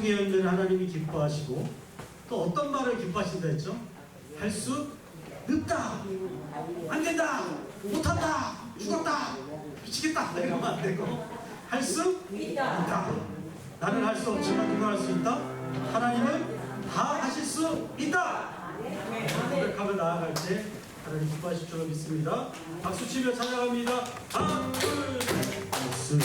약속의 열매를 하나님이 기뻐하시고 또 어떤 말을 기뻐하신다 했죠? 할 수 없다, 안 된다, 못한다, 죽었다, 미치겠다 이러면 안 되고 할 수 있다. 나는 할 수 없지만 누가 할 수 있다? 하나님은 다 하실 수 있다. 고백하며 나아갈 때 하나님 기뻐하실 줄로 믿습니다. 박수 치며 찬양합니다. 하나, 둘, 셋.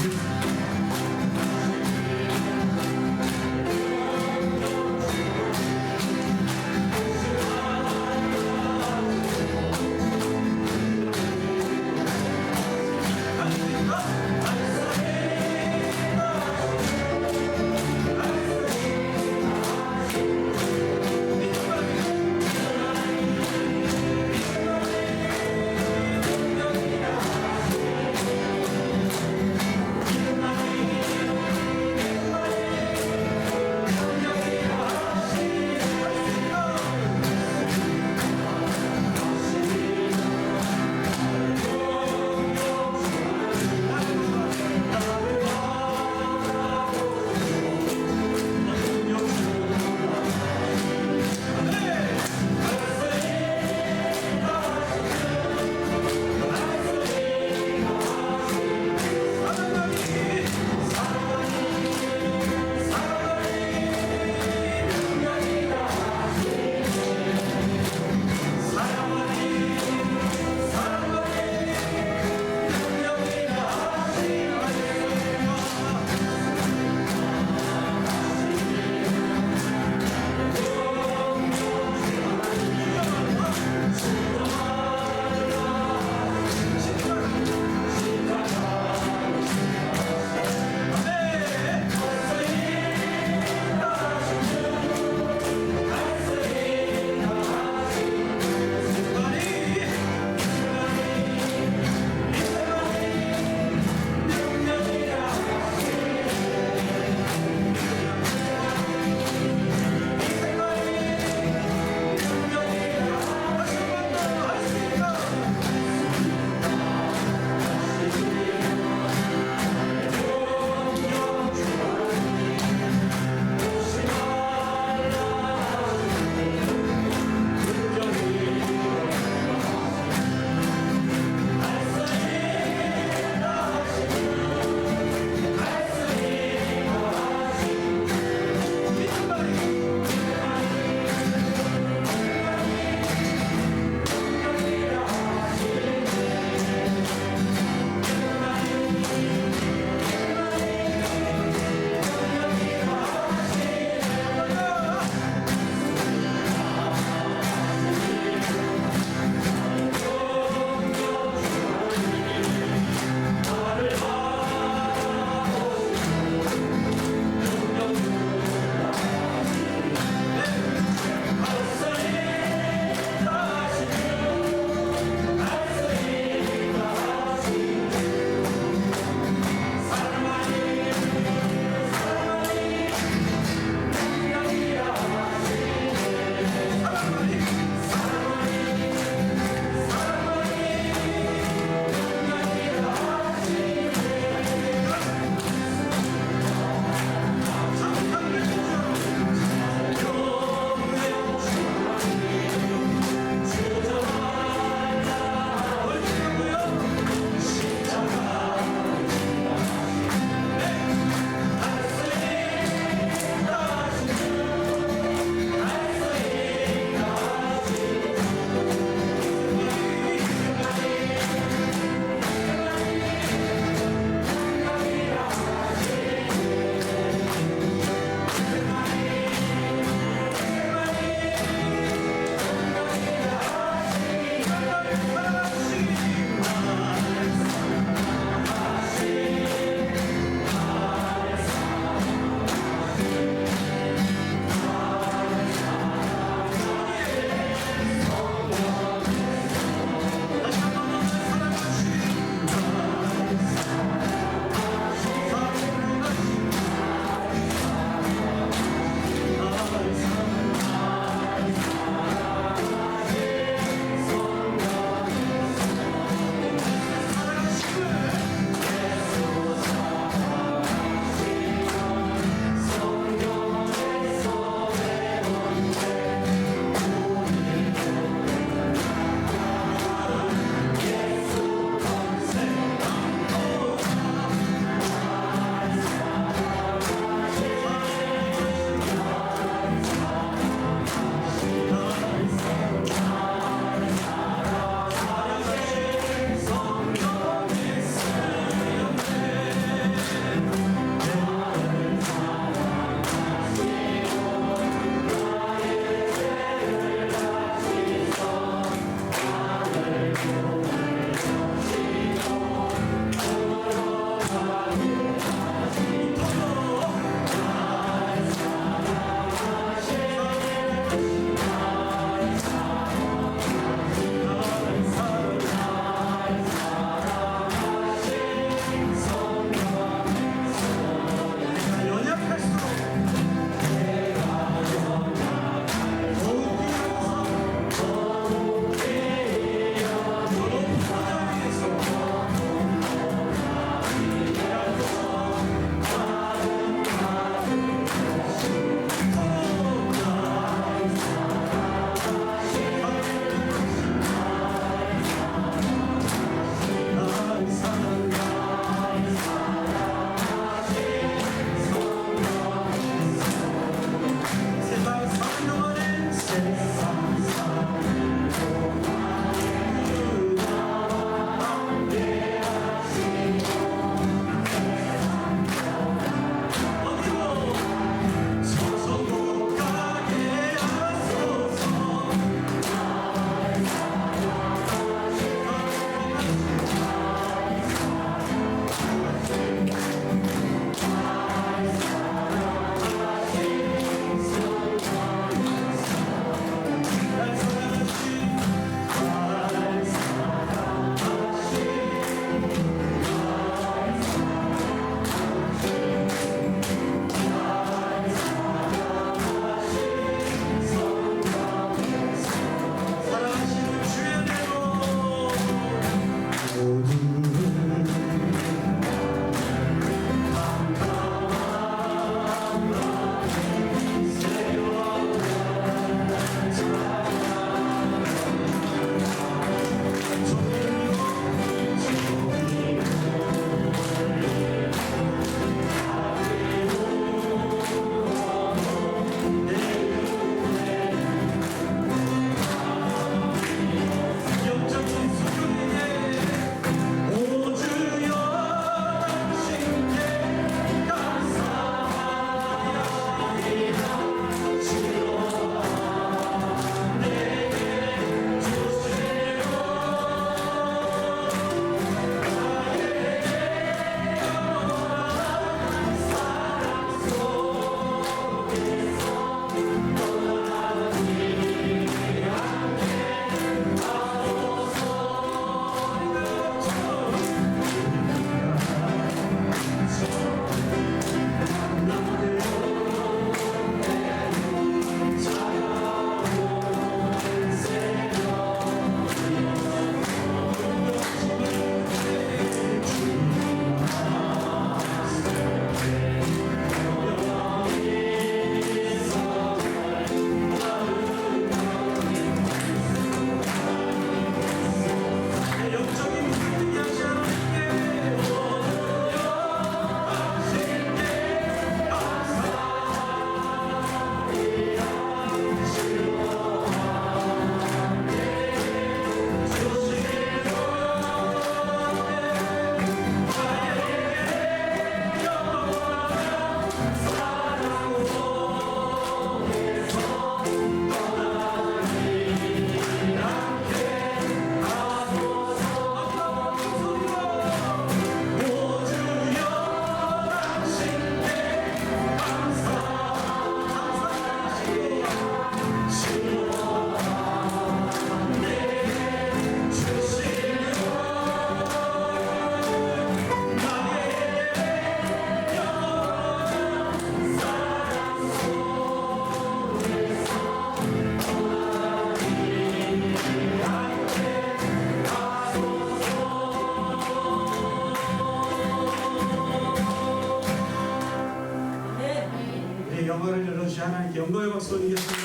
영광의 박수 드리겠습니다.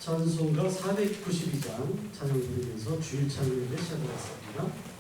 찬송가 492장 찬양 부르면서 주일 찬양을 시작하겠습니다.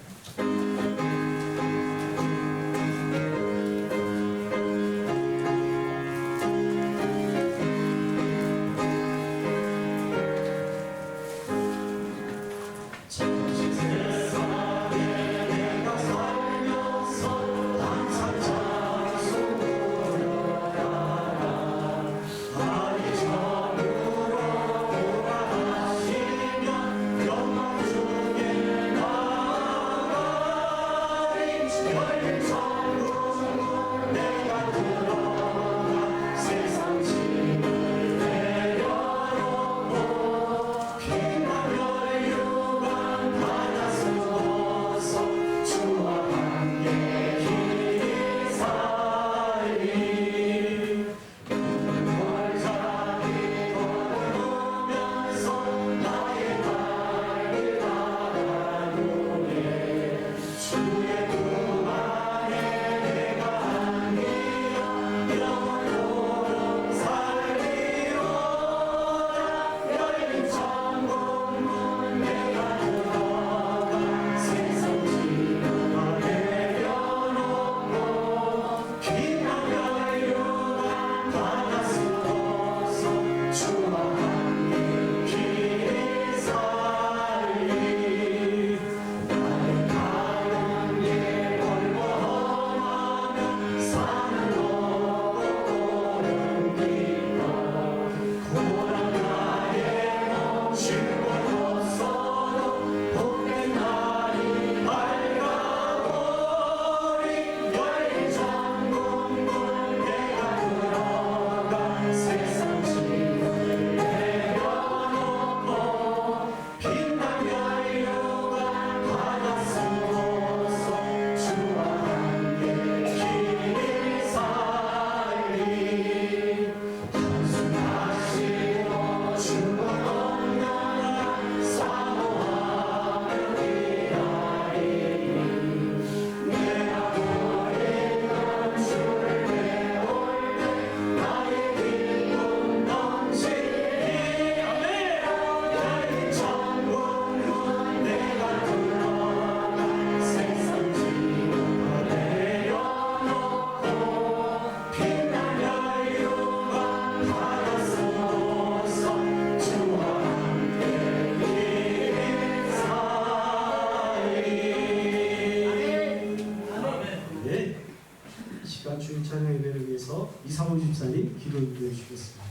주일 찬양 예배를 위해서 이상훈 집사님 기도해 주시겠습니다.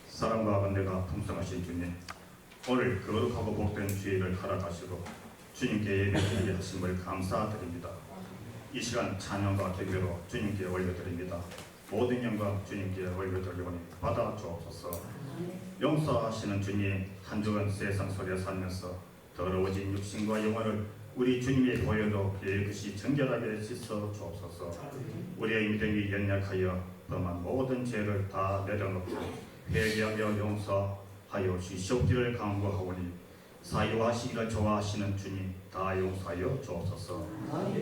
사랑과 은혜가 풍성하신 주님, 오늘 거룩하고 복된 주일을 허락하시고 주님께 예배드리게 하심을 감사드립니다. 이 시간 찬양과 기도로 주님께 올려드립니다. 모든 영광 주님께 올려드리오니 받아 주옵소서. 용서하시는 주님, 한 주간 세상 속에 살면서 더러워진 육신과 영혼을 우리 주님의 보혈로 깨끗이 정결하게 씻어 주옵소서. 우리의 믿음이 연약하여 범한 모든 죄를 다 내려놓고 회개하며 용서하여 주시옵기를 간구하오니 사유하시기를 좋아하시는 주님, 다 용서하여 주옵소서.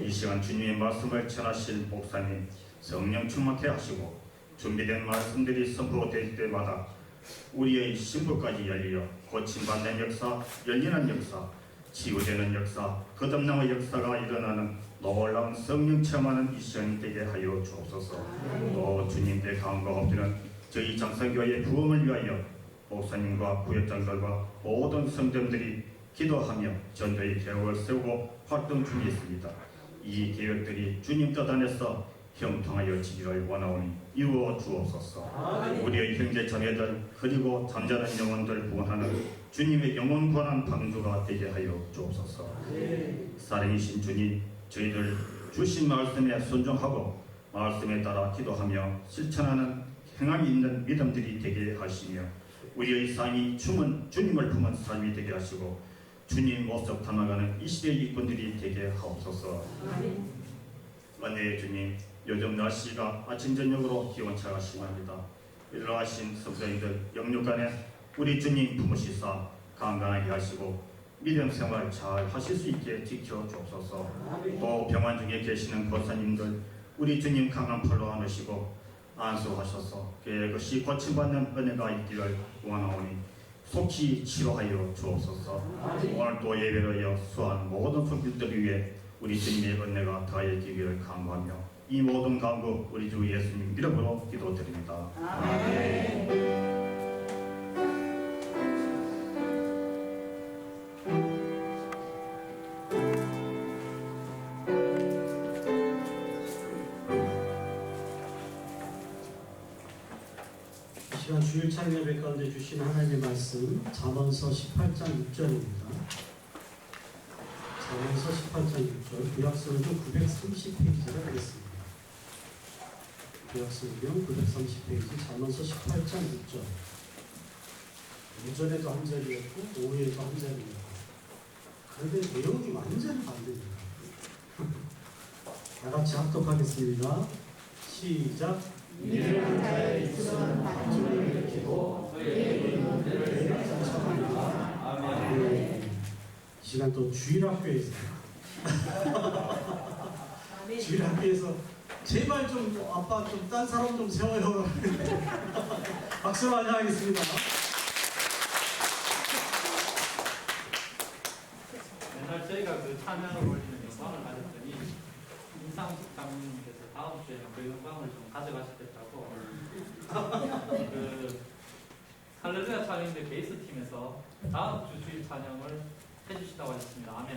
이 시간 주님의 말씀을 전하실 목사님 성령 충만케 하시고 준비된 말씀들이 선포될 때마다 우리의 심부까지 열려 고침받는 역사, 열리는 역사, 치유되는 역사, 거듭남의 역사가 일어나는 놀라운 성령 체험하는 이 시간이 되게 하여 주옵소서. 또 주님께 간구가 엎드는 저희 장성교회의 부흥을 위하여 목사님과 부역장들과 모든 성도들이 기도하며 전도의 계획을 세우고 활동 중에 있습니다. 이 계획들이 주님 뜻 안에서 형통하여 지기를 원하오니 이루어 주옵소서. 우리의 형제 자매들 그리고 잠자는 영혼들 구원하는 주님의 영혼 구원한 방주가 되게 하여 주옵소서. 사랑이신 주님, 저희들 주신 말씀에 순종하고 말씀에 따라 기도하며 실천하는 행함이 있는 믿음들이 되게 하시며 우리의 삶이 춤은 주님을 품은 삶이 되게 하시고 주님 모습 닮아가는 이 시대의 일꾼들이 되게 하옵소서. 은혜의 주님, 요즘 날씨가 아침 저녁으로 기온차가 심합니다. 일어나신 성도님들 영육간에 우리 주님 품으시사 건강하게 하시고 믿음 생활 잘 하실 수 있게 지켜주옵소서. 또 병환 중에 계시는 권사님들 우리 주님 강한 팔로 안으시고 안수하셔서 깨끗이 고침받는 은혜가 있기를 원하오니 속히 치료하여 주옵소서. 오늘 또 예배를 이어 수한 모든 손길들 위해 우리 주님의 은혜가 다하기를 간구하며 이 모든 간구 우리 주 예수님 이름으로 기도드립니다. 아멘. 시간 주일 찬양 예배 가운데 주신 하나님의 말씀 잠언서 18장 6절입니다. 잠언서 18장 6절 구약성경 930페이지가 되겠습니다. 구약성경 930페이지 잠언서 18장 6절. 오전에도 한 절이었고 오후에도 한 절이었고 그런데 내용이 완전히 반대입니다. 다 같이 합독하겠습니다. 시작. 믿는 자의 입술은 반주를 일으키고 그의 의문을 내려쫓아간다. 아멘. 이 시간 또 주일학교에서 주일학교에서 제발 좀 아빠 좀 딴 사람 좀 세워요. 박수로 환영하겠습니다. 맨날 저희가 그 찬양을 올리는 영광을 가졌더니 임상식 장로님께서 다음 주에는 그 영광을 좀 가져가시겠다고 그 할렐루야 찬양대 베이스 팀에서 다음 주 주일 찬양을 해주신다고 하셨습니다. 아멘.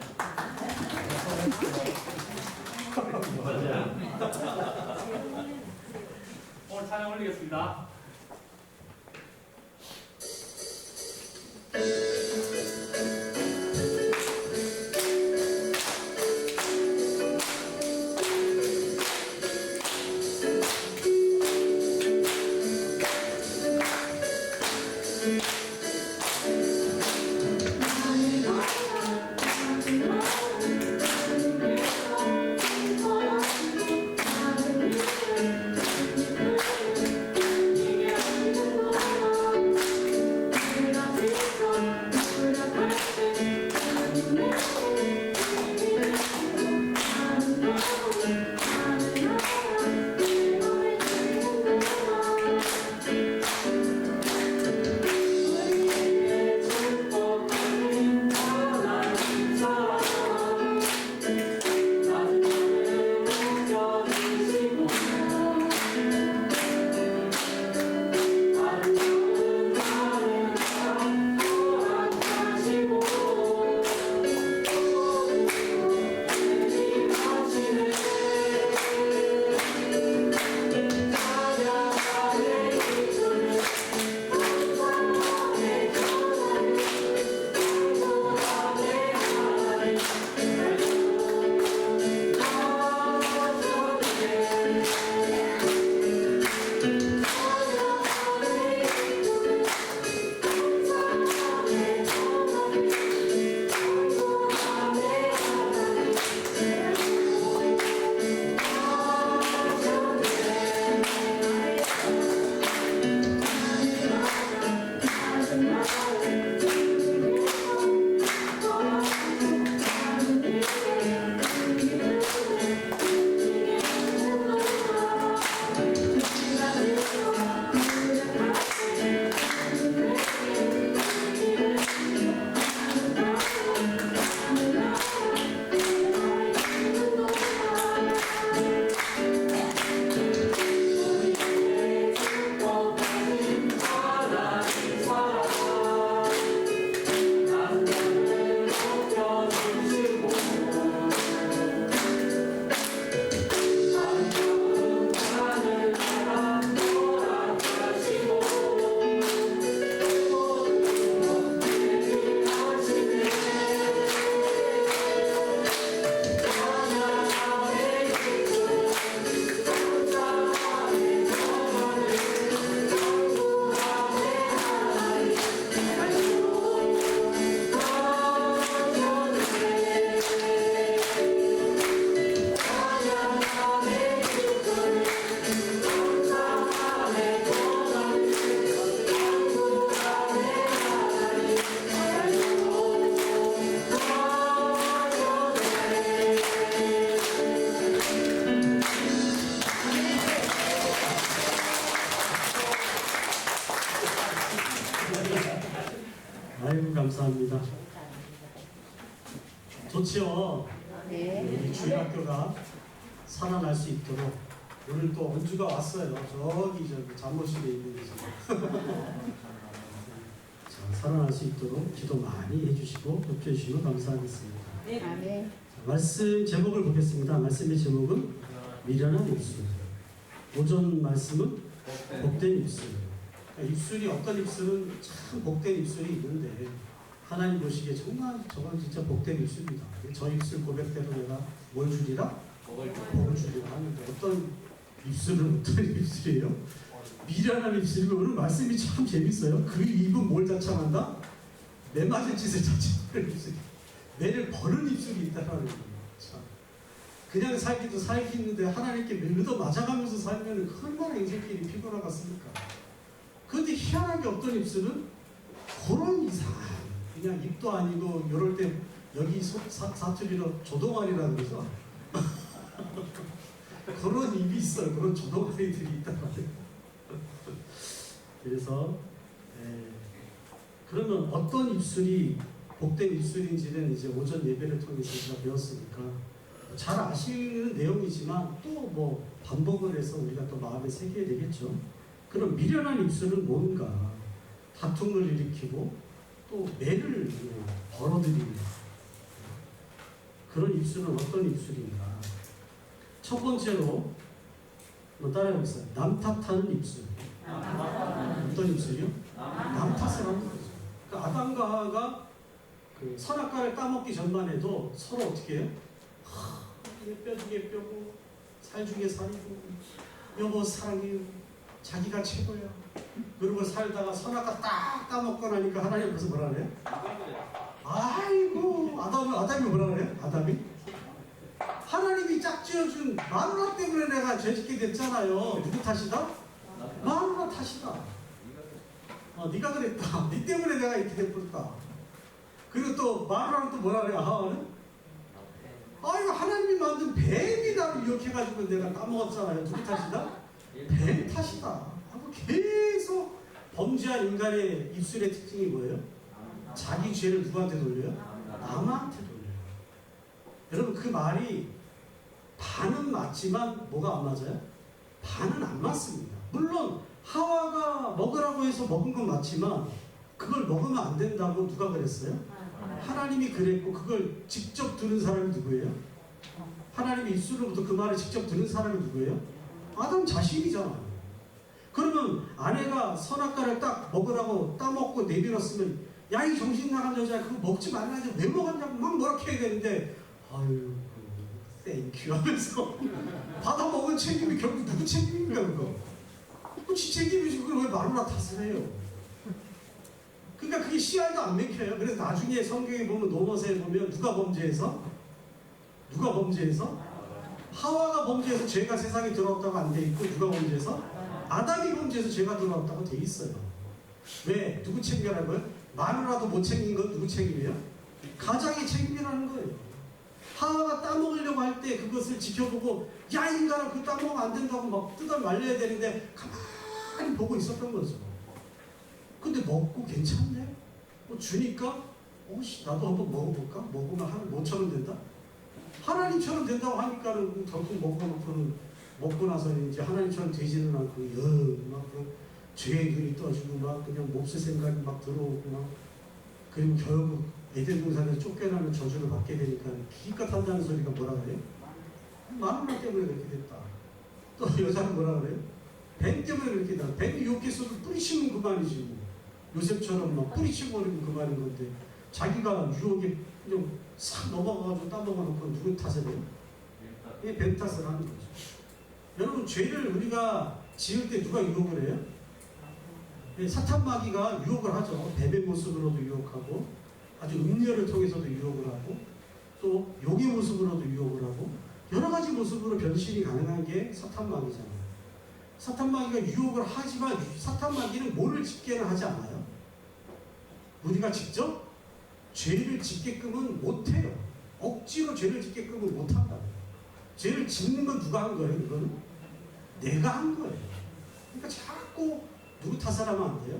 오늘 찬양 올리겠습니다. 내 아이고 감사합니다. 좋지요. 네. 우리 주일학교가 살아날 수 있도록 오늘 또 은주가 왔어요. 저기 잠못실에 있는 데서. 자, 살아날 수 있도록 기도 많이 해주시고 돕겨주시면 감사하겠습니다. 아멘. 자, 말씀 제목을 보겠습니다. 말씀의 제목은 미련한 입술. 오전 말씀은 복된 입술. 그러니까 입술이 어떤 입술은 참 복된 입술이 있는데 하나님 보시기에 정말 저건 진짜 복된 입술이다. 저 입술 고백대로 내가 뭘 주리라? 복을 주리라 하는데 어떤 입술은 어떤 입술이에요? 미련한 입술이고 오늘 말씀이 참 재밌어요. 그 입은 뭘 자청한다? 매 맞은 짓을 자청하는 입술이. 매를 버는 입술이 있다는 거예요. 참. 그냥 살기도 살기 있는데 하나님께 매도 맞아가면서 살면 얼마나 인생길이 피곤하겠습니까? 그런데 희한하게 어떤 입술은 그런 이상한 그냥 입도 아니고 이럴 때 여기 사투리로 조동아리라는 거죠. 그런 입이 있어요. 그런 조동아리들이 있단 말이에요. 그래서 그러면 어떤 입술이 복된 입술인지는 이제 오전 예배를 통해서 우리가 배웠으니까 잘 아시는 내용이지만 또 뭐 반복을 해서 우리가 또 마음에 새겨야 되겠죠. 그럼 미련한 입술은 뭔가? 다툼을 일으키고 또 매를 벌어들이는 그런 입술은 어떤 입술인가? 첫 번째로 따라해보세요. 남 탓하는 입술. 어떤 입술이요? 남 탓을 하는 거죠. 그러니까 아담과 하와가 그 선악과를 따먹기 전만 해도 서로 어떻게 해요? 얘 뼈 중에 뼈고 살 중에 살이고 여보 사랑해요. 자기가 최고야. 그러고 살다가 선악과 딱 따먹고 나니까 하나님 앞에서 뭐라 그래요? 아이고 아담이 뭐라 그래요? 아담이? 하나님이 짝지어준 마누라 때문에 내가 죄짓게 됐잖아요. 누구 탓이다? 마누라 탓이다. 네가 그랬다. 네 때문에 내가 이렇게 됐다. 그리고 또 마누라는 또 뭐라 그래요? 하와는? 아이고 하나님이 만든 뱀이 나를 유혹해가지고 내가 까먹었잖아요. 누구 탓이다? 뱀 탓이다. 하고 계속 범죄한 인간의 입술의 특징이 뭐예요? 자기 죄를 누구한테 돌려요? 남한테 돌려요. 여러분 그 말이 반은 맞지만 뭐가 안 맞아요? 반은 안 맞습니다. 물론 하와가 먹으라고 해서 먹은 건 맞지만 그걸 먹으면 안 된다고 누가 그랬어요? 하나님이 그랬고 그걸 직접 들은 사람이 누구예요? 하나님의 입술로부터 그 말을 직접 들은 사람이 누구예요? 아담 자신이잖아요. 그러면 아내가 선악과를 딱 먹으라고 따먹고 내밀었으면 야 이 정신 나간 여자 그거 먹지 말라지 왜 먹었냐고 막 뭐라 해야 되는데 아유 땡큐 하면서 받아 먹은 책임이 결국 누구 책임입니까 그거? 지 책임이지 그걸 왜 마누라 탓을 해요? 그러니까 그게 씨알도 안 맥혀요. 그래서 나중에 성경에 보면 노머서에 보면 누가 범죄해서? 하와가 범죄해서 죄가 세상에 들어왔다고 안 돼 있고 누가 범죄해서? 아담이 범죄해서 죄가 들어왔다고 돼 있어요. 왜? 누구 책임이라고요? 마누라도 못 챙긴 건 누구 책임이에요? 가장의 책임이라는 거예요. 하와가 따먹으려고 할 때 그것을 지켜보고 야 인간아 그거 따먹으면 안 된다고 막 뜯어 말려야 되는데 가만히 보고 있었던 거죠. 근데 먹고 괜찮네? 주니까 나도 한번 먹어볼까? 먹으면 한 5,000원 된다? 하나님처럼 된다고 하니까는 덜컥 먹어놓고는 먹고 나서 이제 하나님처럼 되지는 않고 막 죄의 눈이 떠지고 막 그냥 몹쓸 생각이 막 들어오고 막 그리고 결국 에덴 동산에서 쫓겨나는 저주를 받게 되니까 기껏 한다는 소리가 뭐라 그래요? 마누라 때문에 그렇게 됐다. 또 여자는 뭐라 그래요? 뱀 때문에 그렇게 됐다. 뱀이 욕했어도 뿌리치면 그만이지 뭐. 요셉처럼 막 뿌리치고 버리면 그만인 건데 자기가 유혹에 그냥 싹 넘어가가지고 따먹어놓고 누구 탓을 해요? 이게 뱀 탓을 하는 거죠. 여러분 죄를 우리가 지을 때 누가 유혹을 해요? 사탄마귀가 유혹을 하죠. 뱀의 모습으로도 유혹하고 아주 음녀를 통해서도 유혹을 하고 또 용의 모습으로도 유혹을 하고 여러 가지 모습으로 변신이 가능한 게 사탄마귀잖아요. 사탄마귀가 유혹을 하지만 사탄마귀는 뭐를 짓게는 하지 않아요. 우리가 직접 죄를 짓게끔은 못해요. 억지로 죄를 짓게끔은 못한다. 죄를 짓는 건 누가 한 거예요? 이거는 내가 한 거예요. 그러니까 자꾸 누구 탓을 하면 안 돼요?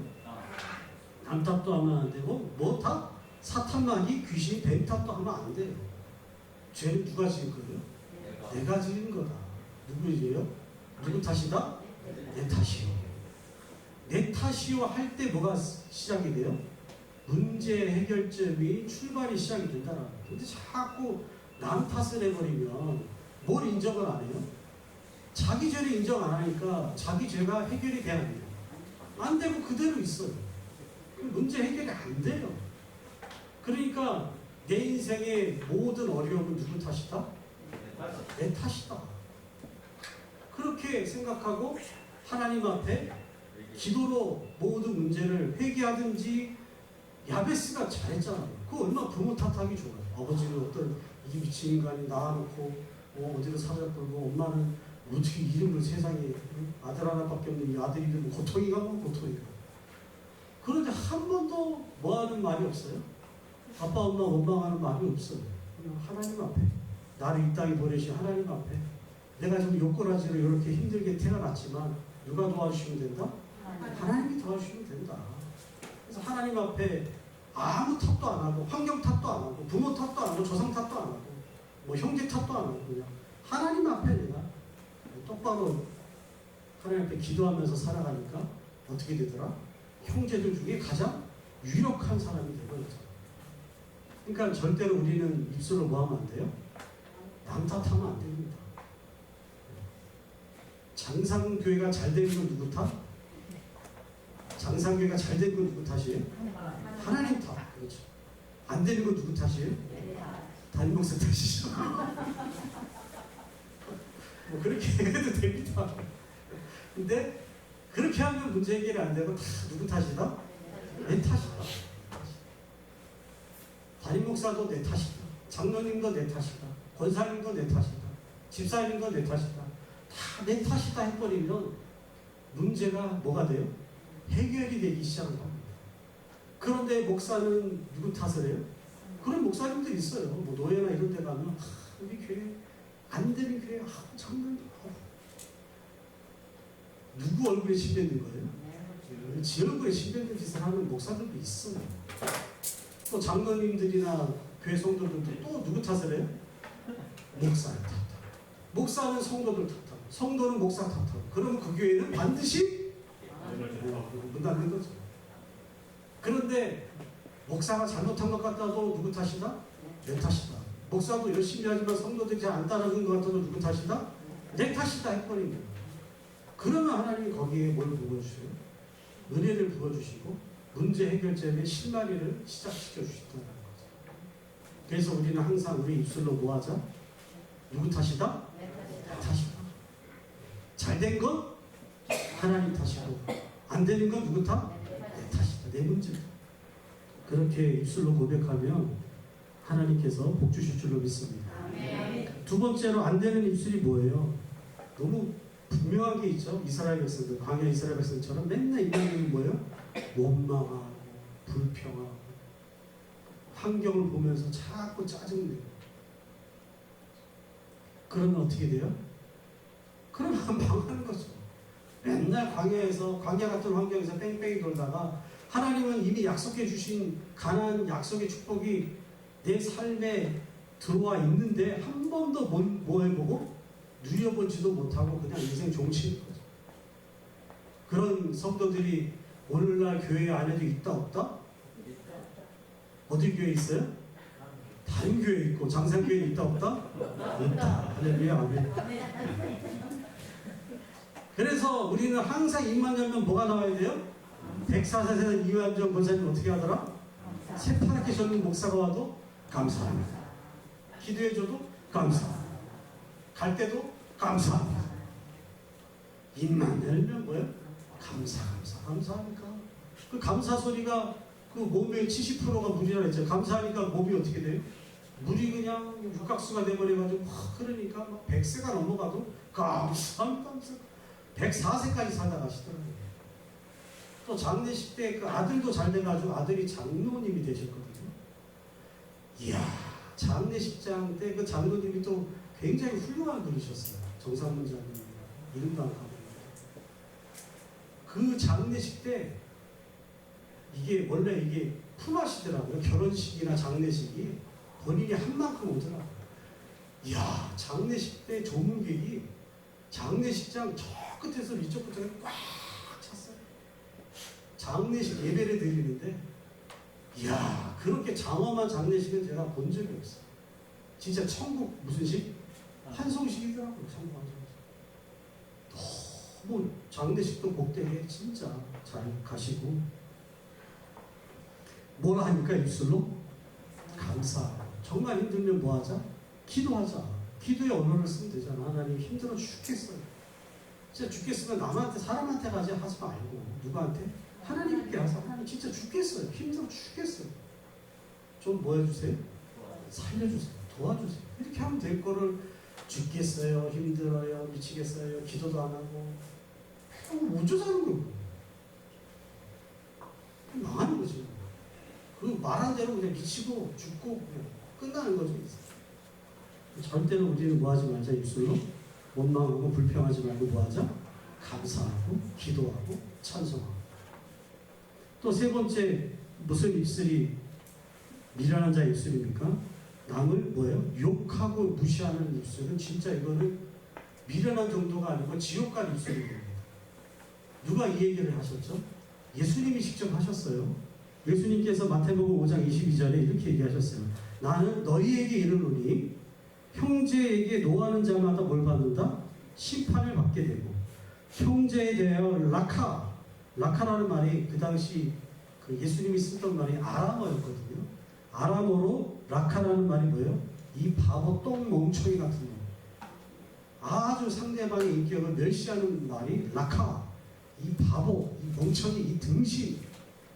암탑도 하면 안 되고 뭐 탑? 사탄마귀, 귀신, 뱀탑도 하면 안 돼요. 죄는 누가 지은 거예요? 내가 지은 거다. 누구 죄요? 누구 탓이다? 내 탓이요. 내 탓이요 할 때 뭐가 시작이 돼요? 문제 해결점이 출발이 시작이 된다는 거예요. 근데 자꾸 남 탓을 해버리면 뭘 인정을 안 해요? 자기 죄를 인정 안 하니까 자기 죄가 해결이 돼야 돼요. 안 되고 그대로 있어요. 문제 해결이 안 돼요. 그러니까 내 인생의 모든 어려움은 누구 탓이다? 내 탓이다. 그렇게 생각하고 하나님 앞에 기도로 모든 문제를 회개하든지. 야베스가 잘했잖아요. 그거 얼마나 부모 탓하기 좋아요. 아버지는 어떤 이 미친 인간이 낳아놓고 어디로 사자끌고 엄마는 어떻게 이름을 세상에 아들 하나밖에 없는 이 아들 이름은 고통이가 뭐 고통이가. 그런데 한 번도 뭐하는 말이 없어요. 아빠 엄마 원망하는 말이 없어요. 그냥 하나님 앞에 나를 이 땅에 보내신 하나님 앞에 내가 좀 요꾸라지로 이렇게 힘들게 태어났지만 누가 도와주시면 된다? 하나님이 도와주시면 된다. 그래서 하나님 앞에 아무 탓도 안 하고 환경 탓도 안 하고 부모 탓도 안 하고 조상 탓도 안 하고 뭐 형제 탓도 안 하고 그냥 하나님 앞에 내가 똑바로 하나님 앞에 기도하면서 살아가니까 어떻게 되더라? 형제들 중에 가장 유력한 사람이 되버렸죠. 그러니까 절대로 우리는 입술로 뭐 하면 안 돼요? 남 탓하면 안 됩니다. 장상교회가 잘 되는 건 누구 탓? 장상교회가 잘 되는 건 누구 탓이에요? 하나님 탓. 그렇죠. 안 되는 건 누구 탓이에요? 담임 목사 탓이죠. 뭐 그렇게 해도 됩니다. 근데 그렇게 하면 문제 해결이 안 되고 다 누구 탓이다? 내 탓이다. 담임 목사도 내 탓이다. 장로님도 내 탓이다. 권사님도 내 탓이다. 집사님도 내 탓이다. 다 내 탓이다 해버리면 문제가 뭐가 돼요? 해결이 되기 시작을 합니다. 그런데 목사는 누구 탓을 해요? 그런 목사님들 있어요. 뭐 노예나 이런 데 가면 우리 교회 안 되는 교회 정말 누구 얼굴에 침뱉는 거예요? 지 얼굴에 침뱉는 짓을 하는 목사들도 있어요. 또 장로님들이나 교회 성도들도 또 누구 탓을 해요? 목사를 탓하고 목사는 성도들 탓하고 성도는 목사 탓하고 그러면 그 교회는 반드시 문 닫는 거죠. 그런데 목사가 잘못한 것 같아도 누구 탓이다? 내 탓이다. 목사도 열심히 하지만 성도들이 잘 안 따라주는 것 같아도 누구 탓이다? 내 탓이다 해버리는 거예요. 그러면 하나님이 거기에 뭘 부어주세요? 은혜를 부어주시고 문제 해결점의 실마리를 시작시켜 주신다는 거죠. 그래서 우리는 항상 우리 입술로 뭐 하자? 누구 탓이다? 내 탓이다. 잘된 건 하나님 탓이고 안 되는 건 누구 탓? 내 탓이다. 내 문제다. 그렇게 입술로 고백하면 하나님께서 복 주실 줄로 믿습니다. 두 번째로 안 되는 입술이 뭐예요? 너무 분명한 게 있죠. 이스라엘 백성들, 광야 이스라엘 백성처럼 맨날 입는 뭐예요? 원망하고 불평하고 환경을 보면서 자꾸 짜증내고. 그러면 어떻게 돼요? 그러면 망하는 거죠. 맨날 광야 같은 환경에서 뺑뺑이 돌다가 하나님은 이미 약속해 주신 가나안 약속의 축복이 내 삶에 들어와 있는데 한 번도 뭐 해보고 누려보지도 못하고 그냥 인생 종치는 거죠. 그런 성도들이 오늘날 교회 안에도 있다 없다? 어디 교회 있어요? 다른 교회 있고 장산교회 있다 없다? 있다. 할렐루야. 아멘. 그래서 우리는 항상 입만 열면 뭐가 나와야 돼요? 104세는 이완정 권사님 어떻게 하더라? 새파랗게 젊은 목사가 와도 감사합니다. 기도해줘도 감사합니다. 갈 때도 감사합니다. 입만 열면 뭐예요? 감사하니까. 그 감사 소리가 그 몸의 70%가 물이라 했죠. 감사하니까 몸이 어떻게 돼요? 물이 그냥 육각수가 돼버려가지고 그러니까 막 100세가 넘어가도 감사합니다. 104세까지 살다 가시더라고요. 또 장례식 때 그 아들도 잘 돼가지고 아들이 장로님이 되셨거든요. 이야, 장례식장 때 그 장로님이 또 굉장히 훌륭한 분이셨어요. 정상문 장로님, 이름도 안 까먹어요. 그 장례식 때 이게 원래 이게 품앗이더라고요. 결혼식이나 장례식이 본인이 한 만큼 오더라고요. 이야, 장례식 때 조문객이 장례식장 저 끝에서 이쪽 끝에 꽉 찼어요. 장례식 예배를 드리는데, 이야, 그렇게 장엄한 장례식은 제가 본 적이 없어요. 진짜 천국 무슨 식? 환송식이더라고요. 천국 환송식. 너무 장례식도 복되게 진짜 잘 가시고, 뭐라 하니까 입술로? 감사하고. 정말 힘들면 뭐 하자? 기도하자. 기도의 언어를 쓰면 되잖아. 하나님 힘들어 죽겠어요. 진짜 죽겠으면 남한테, 사람한테 가지 하지 말고, 누구한테? 하나님께 하자. 하나님 진짜 죽겠어요. 힘들어 죽겠어요. 좀 뭐 해주세요? 살려주세요. 도와주세요. 이렇게 하면 될 거를 죽겠어요. 힘들어요. 미치겠어요. 기도도 안 하고. 어쩌자는 거예요. 망하는 거지. 그 말한 대로 그냥 미치고 죽고 그냥 끝나는 거죠. 절대로 우리는 뭐 하지 말자. 입술로 원망하고 불평하지 말고 뭐 하자? 감사하고 기도하고 찬송하고. 또 세 번째, 무슨 입술이 미련한 자의 입술입니까? 남을 뭐예요? 욕하고 무시하는 입술은 진짜 이거는 미련한 정도가 아니고 지옥 갈 입술입니다. 누가 이 얘기를 하셨죠? 예수님이 직접 하셨어요. 예수님께서 마태복음 5장 22절에 이렇게 얘기하셨어요. 나는 너희에게 이르노니 형제에게 노하는 자마다 뭘 받는다? 심판을 받게 되고, 형제에 대하여 라카라는 말이 그 당시 그 예수님이 쓰던 말이 아람어였거든요. 아람어로 라카라는 말이 뭐예요? 이 바보 똥 멍청이 같은 놈. 아주 상대방의 인격을 멸시하는 말이 라카. 이 바보, 이 멍청이, 이 등신,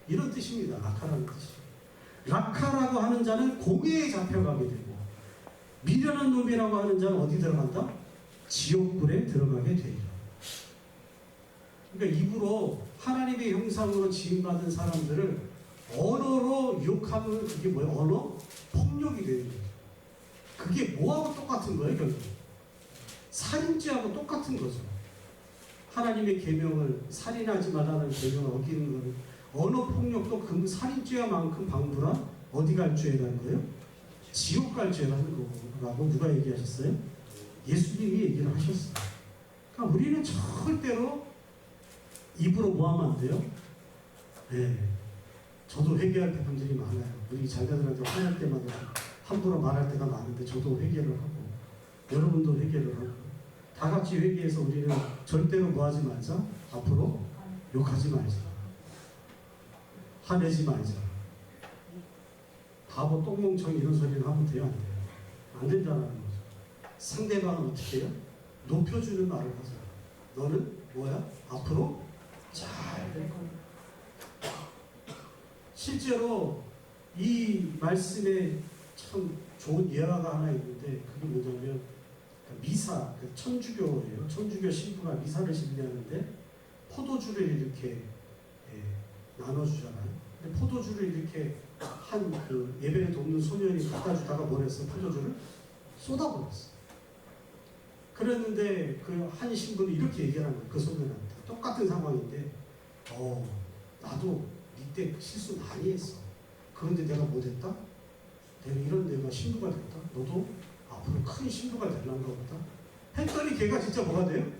이런 뜻입니다. 라카라는 뜻이. 라카라고 하는 자는 공회에 잡혀가게 되고, 미련한 놈이라고 하는 자는 어디 들어간다? 지옥불에 들어가게 되리라. 그러니까 입으로 하나님의 형상으로 지음받은 사람들을 언어로 욕하면 그게 뭐예요? 언어? 폭력이 되는 거죠. 그게 뭐하고 똑같은 거예요, 결국? 살인죄하고 똑같은 거죠. 하나님의 계명을, 살인하지 말라는 계명을 어기는 거는 언어 폭력도 그 살인죄와만큼 방불한 어디 갈 죄라는 거예요? 지옥 갈 죄라는 거라고 누가 얘기하셨어요? 예수님이 얘기를 하셨어요. 그러니까 우리는 절대로 입으로 뭐 하면 안 돼요? 네. 저도 회개할 부분들이 많아요. 우리 자녀들한테 화낼 때마다 함부로 말할 때가 많은데 저도 회개를 하고, 여러분도 회개를 하고, 다 같이 회개해서 우리는 절대로 뭐 하지 말자? 앞으로 욕하지 말자. 화내지 말자. 바보 똥멍청이 이런 소리를 하면 돼요? 안 돼요? 안 된다는 거죠. 상대방은 어떻게 해요? 높여주는 말을 하자. 너는 뭐야? 앞으로 잘 될 거야. 실제로 이 말씀에 참 좋은 예화가 하나 있는데, 그게 뭐냐면 미사, 천주교예요. 천주교 신부가 미사를 실리하는데 포도주를 이렇게 나눠주잖아요. 근데 포도주를 이렇게 한 그 예배를 돕는 소년이 갖다 주다가 뭘 했어? 포도주를 쏟아버렸어. 그랬는데 그 한 신부는 이렇게 얘기를 하는 거예요. 그 소년한테. 똑같은 상황인데, 나도 이때 실수 많이 했어. 그런데 내가 못했다? 내가 신부가 됐다? 너도 앞으로 큰 신부가 되려는가 보다? 했더니 걔가 진짜 뭐가 돼요?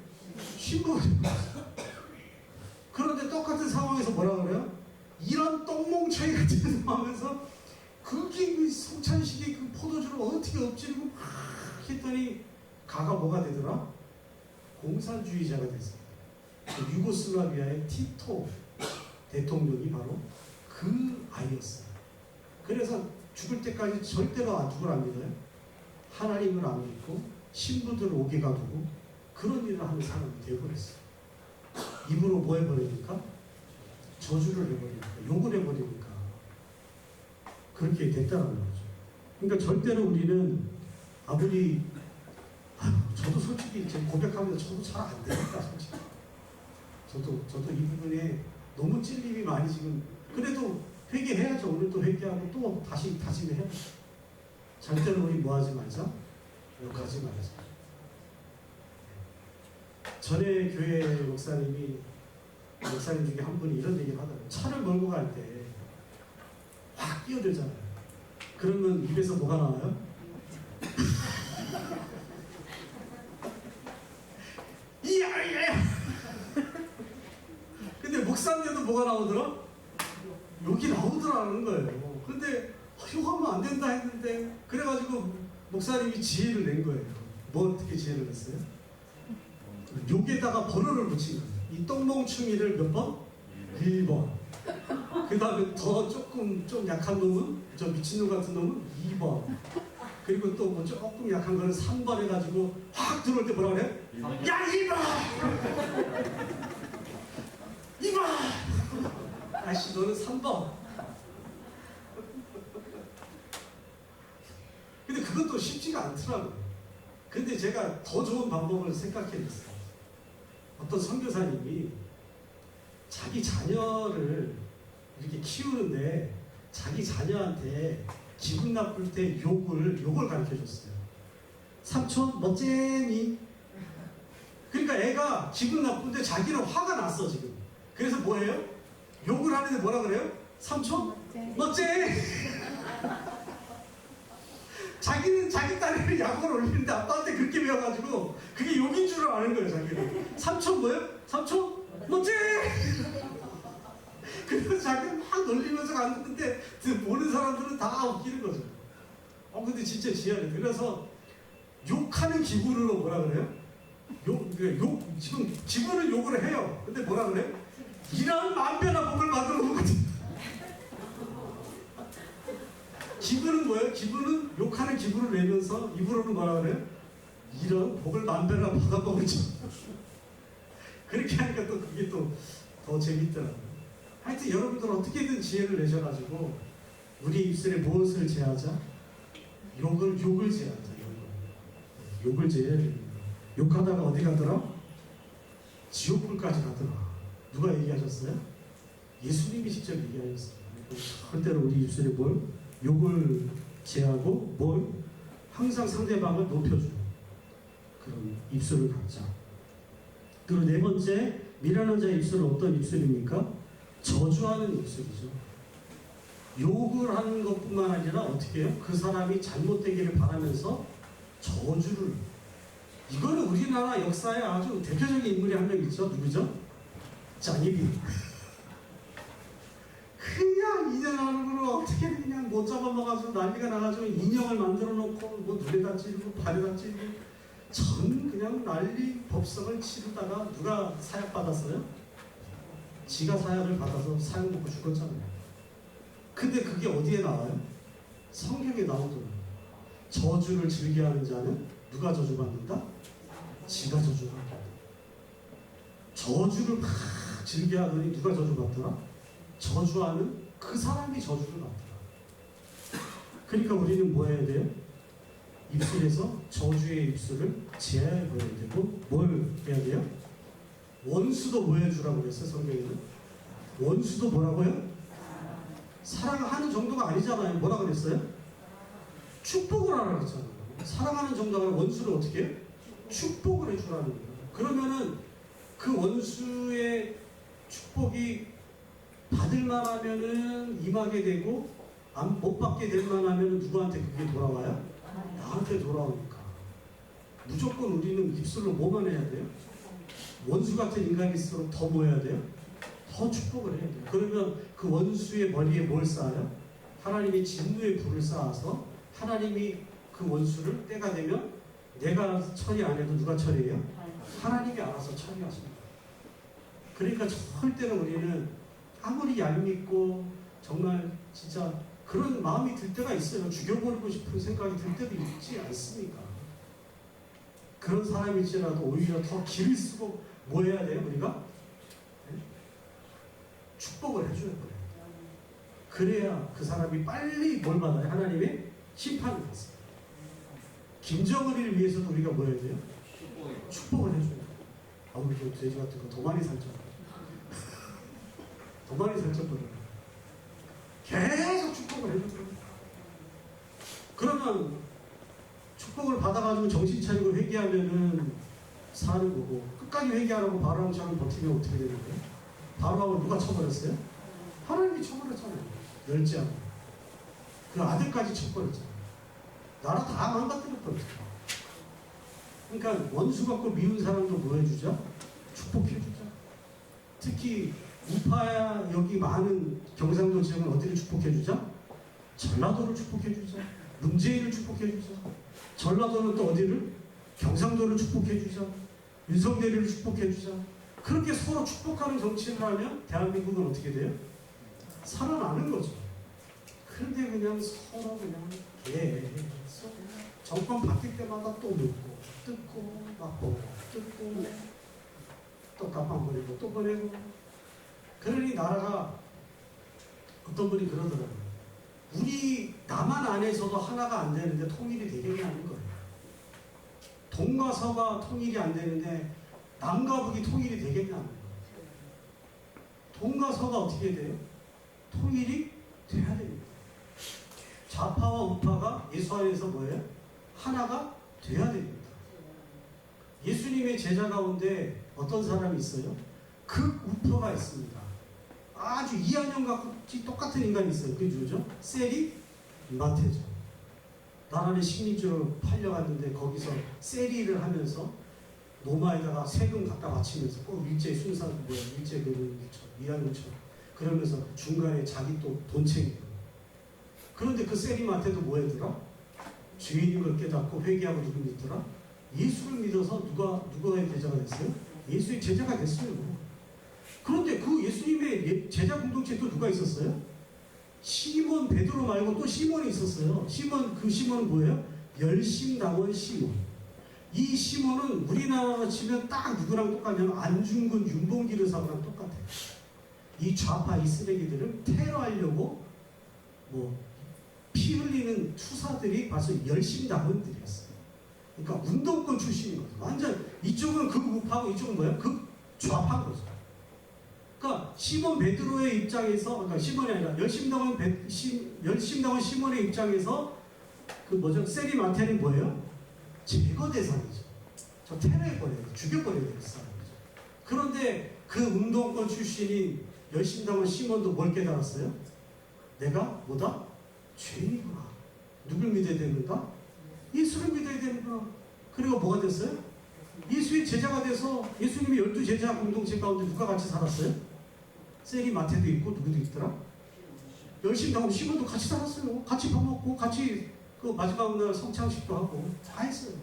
신부가 됐어. 그런데 똑같은 상황에서 뭐라 그래요? 이런 똥멍청이 같은 상황에서 그게 그 성찬식의 그 포도주를 어떻게 엎지르고 막 했더니 가가 뭐가 되더라? 공산주의자가 됐어요. 그 유고슬라비아의 티토 대통령이 바로 그 아이였어요. 그래서 죽을 때까지 절대로 죽을 안 믿어요. 하나님을 안 믿고 신부들을 오게 가두고 그런 일을 하는 사람이 되어버렸어요. 입으로 뭐 해버리니까? 저주를 해버리니까, 욕을 해버리니까 그렇게 됐다는 거죠. 그러니까 절대로 우리는 아무리 저도 솔직히 제 고백하면서 저도 잘 안 되니까 솔직히 저도 이 부분에 너무 찔림이 많이 지금, 그래도 회개해야죠. 오늘 또 회개하고 또 다시 다짐해야죠. 절대로 우리 뭐 하지 말자? 욕하지 말자. 전에 교회 목사님이 목사님 중에 한 분이 이런 얘기를 하더라고요. 차를 몰고 갈 때 확 끼어들잖아요. 그러면 입에서 뭐가 나와요? 이야! 근데 목사님도 뭐가 나오더라? 욕이 나오더라는 거예요. 근데 욕하면 안 된다 했는데 그래가지고 목사님이 지혜를 낸 거예요. 뭐 어떻게 지혜를 냈어요? 욕에다가 번호를 붙인 거예요. 이 똥멍충이를 몇 번? 1번. 그 다음에 더 조금 좀 약한 놈은, 저 미친놈 같은 놈은 2번. 그리고 또 뭐 조금 약한 거는 3번 해가지고 확 들어올 때 뭐라 그래? 야 2번! 2번! 아씨 너는 3번. 근데 그것도 쉽지가 않더라고요. 근데 제가 더 좋은 방법을 생각해냈어요. 어떤 선교사님이 자기 자녀를 이렇게 키우는데 자기 자녀한테 기분 나쁠 때 욕을 가르쳐 줬어요. 삼촌 멋쟁이. 그러니까 애가 기분 나쁜데 자기는 화가 났어 지금. 그래서 뭐예요? 욕을 하는데 뭐라 그래요? 삼촌 멋쟁이. 자기는 자기 딸을 야구를 올리는데 아빠한테 그렇게 배워가지고 그게 욕인 줄 아는 거예요. 자기는 삼촌 뭐예요? 삼촌 멋쟁이. 그래서 자기는 막 놀리면서 갔는데 보는 사람들은 다 웃기는 거죠. 근데 진짜 지혜네. 그래서 욕하는 기분으로 뭐라 그래요? 지금 기분은 욕을 해요. 근데 뭐라 그래요? 이런 만변한 복을 만들어 놓은 거지. 기분은 뭐예요? 기분은 욕하는 기분을 내면서 입으로는 뭐라 그래요? 이런 복을 만변한 받아먹을지. 그렇게 하니까 또 그게 또 더 재밌더라고요. 하여튼 여러분들 어떻게든 지혜를 내셔가지고 우리 입술에 무엇을 제하자? 욕을 제하자. 욕을 제해야 됩니다. 욕하다가 어디 가더라? 지옥불까지 가더라. 누가 얘기하셨어요? 예수님이 직접 얘기하셨어요. 절대로 우리 입술에 뭘? 욕을 제하고 뭘? 항상 상대방을 높여주는 그런 입술을 갖자. 그리고 네 번째, 미련한 자의 입술은 어떤 입술입니까? 저주하는 입술이죠. 욕을 하는 것뿐만 아니라 어떻게 해요? 그 사람이 잘못되기를 바라면서 저주를. 이거는 우리나라 역사에 아주 대표적인 인물이 한 명 있죠. 누구죠? 짱이비. 그냥 인연하는 걸로 어떻게 그냥 못 잡아먹어가지고 난리가 나가지고 인형을 만들어 놓고 뭐 눈에다 찌르고 발에다 찌르고 전 그냥 난리 법석을 치르다가 누가 사약받았어요? 지가 사약을 받아서 사약 먹고 죽었잖아요. 근데 그게 어디에 나와요? 성경에 나오더라고요. 저주를 즐겨하는 자는 누가 저주받는다? 지가 저주받는다. 저주를 막 즐겨하더니 누가 저주받더라? 저주하는 그 사람이 저주를 받더라. 그러니까 우리는 뭐 해야 돼요? 입술에서 저주의 입술을 제어해버려야 되고 뭘 해야 돼요? 원수도 뭐 해주라고 그랬어요? 성경에는 원수도 뭐라고요? 사랑하는 정도가 아니잖아요. 뭐라 그랬어요? 축복을 하라고 했잖아요. 사랑하는 정도가 아니라 원수를 어떻게 해요? 축복을 해주라는 거예요. 그러면은 그 원수의 축복이 받을만 하면은 임하게 되고 못 받게 될만 하면은 누구한테 그게 돌아와요? 나한테 돌아오니까. 무조건 우리는 입술로 뭐만 해야 돼요? 원수 같은 인간일수록 더 뭐 해야 돼요? 더 축복을 해야 돼요. 그러면 그 원수의 머리에 뭘 쌓아요? 하나님이 진노의 불을 쌓아서 하나님이 그 원수를 때가 되면 내가 처리 안 해도 누가 처리해요? 하나님이 알아서 처리하십니다. 그러니까 절대로 우리는 아무리 얄밉고 정말 진짜 그런 마음이 들 때가 있어요. 죽여버리고 싶은 생각이 들 때도 있지 않습니까? 그런 사람일지라도 오히려 더 길을 쓰고 뭐 해야 돼요? 우리가? 네? 축복을 해줘야 돼요. 그래야 그 사람이 빨리 뭘 받아요? 하나님의 심판을 받습니다. 김정은이를 위해서도 우리가 뭐 해야 돼요? 축복을 해줘야 돼요. 아우 저 돼지 같은 거 더 많이 살쪄. 더 많이 살쪄버려요. 계속 축복을 해줘요. 그러면 축복을 받아가지고 정신 차리고 회개하면은 사는 거고 끝까지 회개하라고 바람처럼 버티면 어떻게 되는 거예요? 바로함을 누가 쳐버렸어요? 하나님이 쳐버렸잖아요. 멸제하고 그 아들까지 쳐버렸잖아요. 나라 다 망가뜨려버렸잖아요. 그러니까 원수 갖고 미운 사람도 뭐 해주자? 축복해주자. 특히 우파야 여기 많은 경상도 지역은 어디를 축복해주자? 전라도를 축복해주자. 문재인을 축복해주자. 전라도는 또 어디를? 경상도를 축복해주자. 윤석열이를 축복해주자. 그렇게 서로 축복하는 정치를 하면 대한민국은 어떻게 돼요? 살아나는 거죠. 그런데 그냥 서로 그냥 계속 정권 바뀔 때마다 또 묻고 뜯고 맛보고 뜯고 또 깜빵 보내고 또 보내고. 그러니 나라가 어떤 분이 그러더라고요. 우리 남한 안에서도 하나가 안 되는데 통일이 되겠냐는 거예요. 동과 서가 통일이 안 되는데 남과 북이 통일이 되겠냐는 거예요. 동과 서가 어떻게 돼요? 통일이 돼야 됩니다. 좌파와 우파가 예수 안에서 뭐예요? 하나가 돼야 됩니다. 예수님의 제자 가운데 어떤 사람이 있어요? 극우파가 있습니다. 아주 이한영과 똑같은 인간이 있어요. 그게 누구죠? 세리 마태죠. 나라를 식민지로 팔려갔는데 거기서 세리를 하면서 로마에다가 세금 갖다 바치면서 꼭 일제 순사 일제 이한영처럼 그러면서 중간에 자기 또 돈 챙기고. 그런데 그 세리 마태도 뭐 했더라? 죄인인 걸 깨닫고 회개하고 누구 믿더라? 예수를 믿어서 누가의 제자가 됐어요? 예수의 제자가 됐어요. 그런데 그 예수님의 제자 공동체에 또 누가 있었어요? 시몬 베드로 말고 또 시몬이 있었어요. 그 시몬은 뭐예요? 열심당원 시몬. 이 시몬은 우리나라로 치면 딱 누구랑 똑같냐면 안중근 윤봉길 의사랑 똑같아요. 이 좌파 이 쓰레기들을 테러하려고 피 흘리는 투사들이 벌써 열심당원들이었어요. 그러니까 운동권 출신인 거죠. 완전 이쪽은 극우파고 이쪽은 뭐예요? 극좌파인 거죠. 그러니까 시몬 베드로의 입장에서, 그러니까 시몬이 아니라 열심당원 시몬의 입장에서 세리 마태는 뭐예요? 제거 대상이죠. 저 테러해버려야 돼. 죽여버려야 될 사람이죠. 그런데 그 운동권 출신인 열심당원 시몬도 뭘 깨달았어요? 내가 뭐다? 죄인이구나. 누굴 믿어야 되는가? 예수를 믿어야 되는구나. 그리고 뭐가 됐어요? 예수의 제자가 돼서 예수님이 12제자 공동체 가운데 누가 같이 살았어요? 세리 마태도 있고 누구도 있더라? 열심당원 시몬도 같이 살았어요. 같이 밥 먹고 같이 그 마지막 날 성창식도 하고 다 했어요.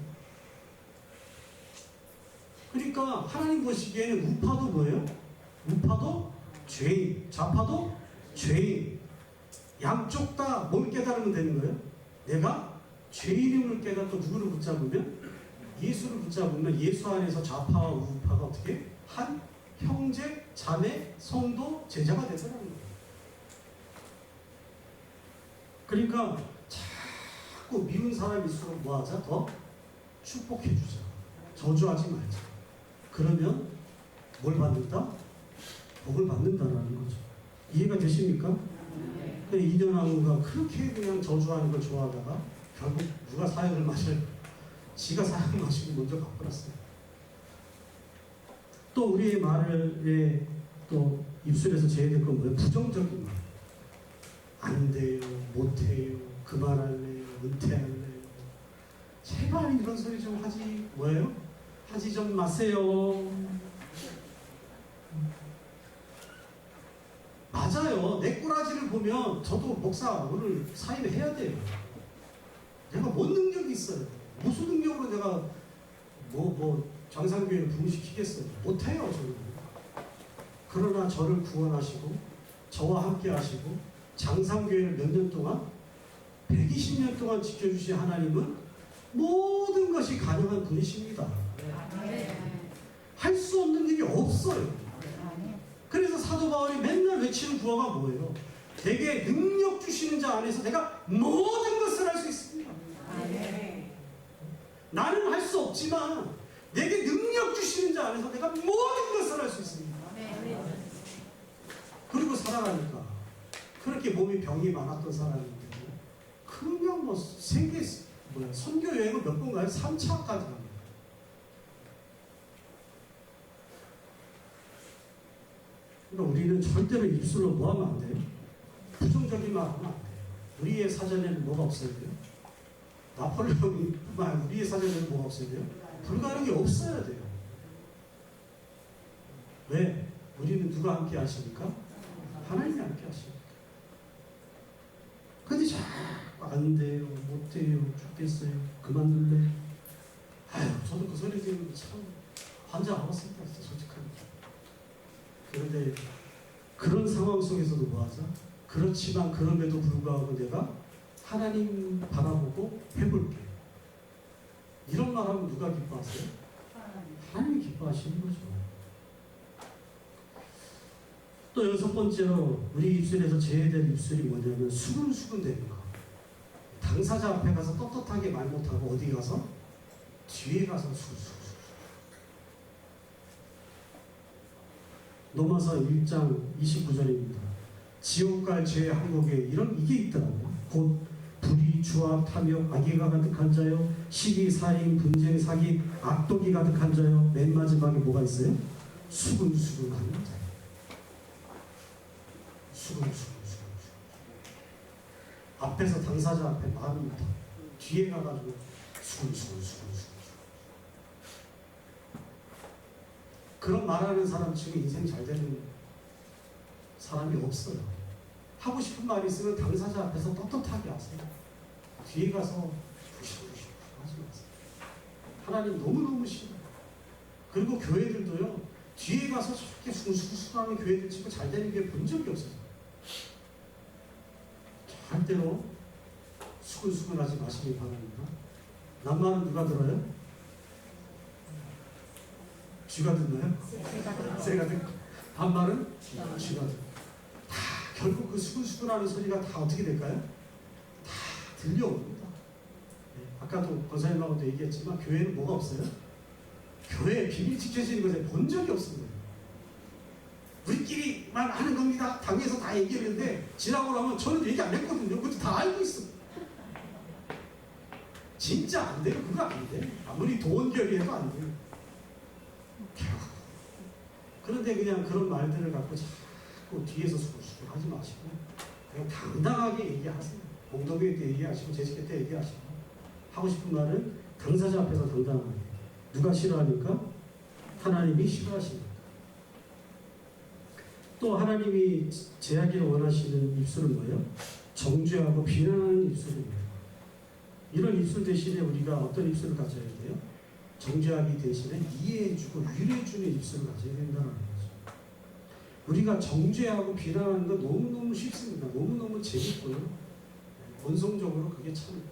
그러니까 하나님 보시기에는 우파도 뭐예요? 우파도 죄인, 좌파도 죄인. 양쪽 다 뭘 깨달으면 되는 거예요? 내가 죄인임을 깨닫고 누구를 붙잡으면? 예수를 붙잡으면 예수 안에서 좌파와 우파가 어떻게? 한 형제, 자매, 성도, 제자가 되더라는 거예요. 그러니까 자꾸 미운 사람일수록 뭐하자? 더 축복해주자. 저주하지 말자. 그러면 뭘 받는다? 복을 받는다라는 거죠. 이해가 되십니까? 이련왕후가 그렇게 그냥 저주하는 걸 좋아하다가 결국 누가 사역을 마셔요? 지가 사역을 마시고 먼저 가버렸어요. 또 우리의 말에 또 입술에서 제외될 건 뭐예요? 부정적인 말. 안 돼요, 못해요, 그만할래요, 은퇴할래요. 제발 이런 소리 좀 하지 뭐예요? 하지 좀 마세요. 맞아요. 내 꼬라지를 보면 저도 목사 오늘 사임을 해야 돼요. 내가 뭔 능력이 있어요? 무슨 능력으로 내가 장상교회를 부흥시키겠어요? 못해요 저는. 그러나 저를 구원하시고 저와 함께 하시고 장상교회를 몇 년 동안 120년 동안 지켜주신 하나님은 모든 것이 가능한 분이십니다. 할 수 없는 일이 없어요. 그래서 사도 바울이 맨날 외치는 구호가 뭐예요? 내게 능력 주시는 자 안에서 내가 모든 것을 할 수 있습니다. 나는 할 수 없지만 내게 능력 주시는 자 안에서 내가 모든 것을 할 수 있습니다. 그리고 살아가니까 그렇게 몸이 병이 많았던 사람인데 그냥 세계 선교 여행을 몇 번 가요? 3차까지 갑니다. 그러니까 우리는 절대로 입술로 뭐 하면 안 돼요? 부정적인 말 하면 안 돼요. 우리의 사전에는 뭐가 없어야 돼요? 나폴레옹이 말 우리의 사전에는 뭐가 없어야 돼요? 불가능이 없어야 돼요. 왜? 우리는 누가 함께 하십니까? 하나님이 함께 하십니까? 근데 자꾸 안 돼요, 못 돼요, 죽겠어요, 그만둘래. 아유, 저도 그 소리 들으면 참 환장하겠습니다, 진짜 솔직하게. 그런데 그런 상황 속에서도 뭐하죠? 그렇지만 그럼에도 불구하고 내가 하나님 바라보고 해볼게. 이런 말 하면 누가 기뻐하세요? 하나님이 기뻐하시는 거죠. 또 여섯 번째로 우리 입술에서 제외될 입술이 뭐냐면 수근수근대는 거. 당사자 앞에 가서 떳떳하게 말 못하고 어디 가서? 뒤에 가서 수근수근. 로마서 1장 29절입니다. 지옥 갈 죄의 항목에 이게 있더라고요. 곧 불의, 주악, 탐욕, 악의가 가득한 자요, 시기, 사임, 분쟁, 사기, 악독이 가득한 자요. 맨 마지막에 뭐가 있어요? 수근수근하는 자. 수근수근. 앞에서 당사자 앞에 말을 못하고 뒤에 가가지고 수근수근. 그런 말하는 사람 중에 인생 잘 되는 사람이 없어요. 하고 싶은 말이 있으면 당사자 앞에서 떳떳하게 하세요. 뒤에 가서 부시부시 하지 마세요. 하나님 너무너무 싫어요. 그리고 교회들도요, 뒤에 가서 저렇게 수근수근하는 교회들 치고 잘 되는 게 본 적이 없어요. 절대로 수근수근하지 마시기 바랍니다. 낱말은 누가 들어요? 쥐가 듣나요? 새가 듣고. 반말은 쥐가 듣고. 다 결국 그 수근수근하는 소리가 다 어떻게 될까요? 다 들려옵니다. 네, 아까도 권사님하고도 얘기했지만 교회는 뭐가 없어요? 교회에 비밀 지켜지는 것을 본 적이 없습니다. 우리끼리만 하는 겁니다. 당에서 다 얘기했는데 지나고 나면 저는 얘기 안 했거든요. 그것도 다 알고 있어. 진짜 안 돼요. 그거 안 돼. 아무리 도원결이 해도 안 돼요. 그런데 그냥 그런 말들을 갖고 자꾸 뒤에서 수고수고 하지 마시고 그냥 당당하게 얘기하세요. 공동회 때 얘기하시고 제식회 때 얘기하시고 하고 싶은 말은 당사자 앞에서 당당하게. 누가 싫어하니까? 하나님이 싫어하십니다. 또 하나님이 제하기를 원하시는 입술은 뭐예요? 정죄하고 비난하는 입술입니다. 이런 입술 대신에 우리가 어떤 입술을 가져야 돼요? 정죄하기 대신에 이해해주고 위로해주는 입술을 가져야 된다는 거죠. 우리가 정죄하고 비난하는 건 너무너무 쉽습니다. 너무너무 재밌고요. 본성적으로 그게 참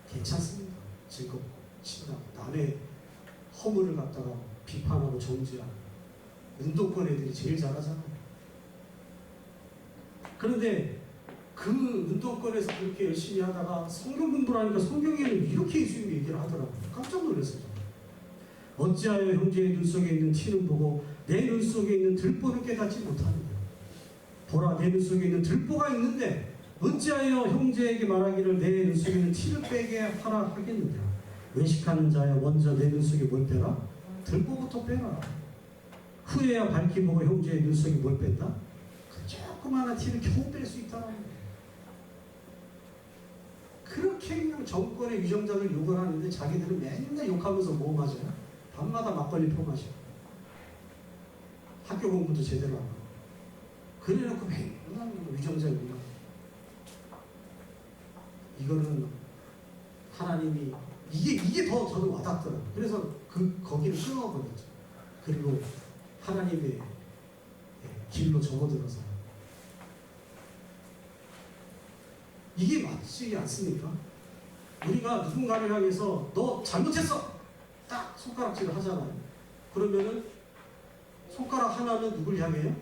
괜찮습니다. 즐겁고 신나고 남의 허물을 갖다가 비판하고 정죄하고 운동권 애들이 제일 잘하잖아요. 그런데 그 운동권에서 그렇게 열심히 하다가 성경 공부를 하니까 성경에는 이렇게 예수님이 얘기를 하더라고요. 깜짝 놀랐어요. 어찌하여 형제의 눈 속에 있는 티는 보고 내 눈 속에 있는 들보를 깨닫지 못하느냐. 보라, 내 눈 속에 있는 들보가 있는데 어찌하여 형제에게 말하기를 내 눈 속에 있는 티를 빼게 하라 하겠느냐. 외식하는 자여, 먼저 내 눈 속에 뭘 빼라? 들보부터 빼라. 후에야 밝히 보고 형제의 눈 속에 뭘 뺀다? 그 조그마한 티를 겨우 뺄 수 있다는 거예요. 그렇게 그냥 정권의 위정자들 욕을 하는데 자기들은 맨날 욕하면서 뭐 마셔요? 밤마다 막걸리 퍼마셔. 학교 공부도 제대로 안 하고. 그래놓고 맨날 위정자 욕을 하고. 이거는 하나님이 이게 더 저는 와닿더라고요. 그래서 거기를 끊어버렸죠. 그리고 하나님의 길로 접어들어서 이게 맞지 않습니까? 우리가 누군가를 향해서 너 잘못했어! 딱 손가락질을 하잖아요. 그러면은 손가락 하나는 누굴 향해요?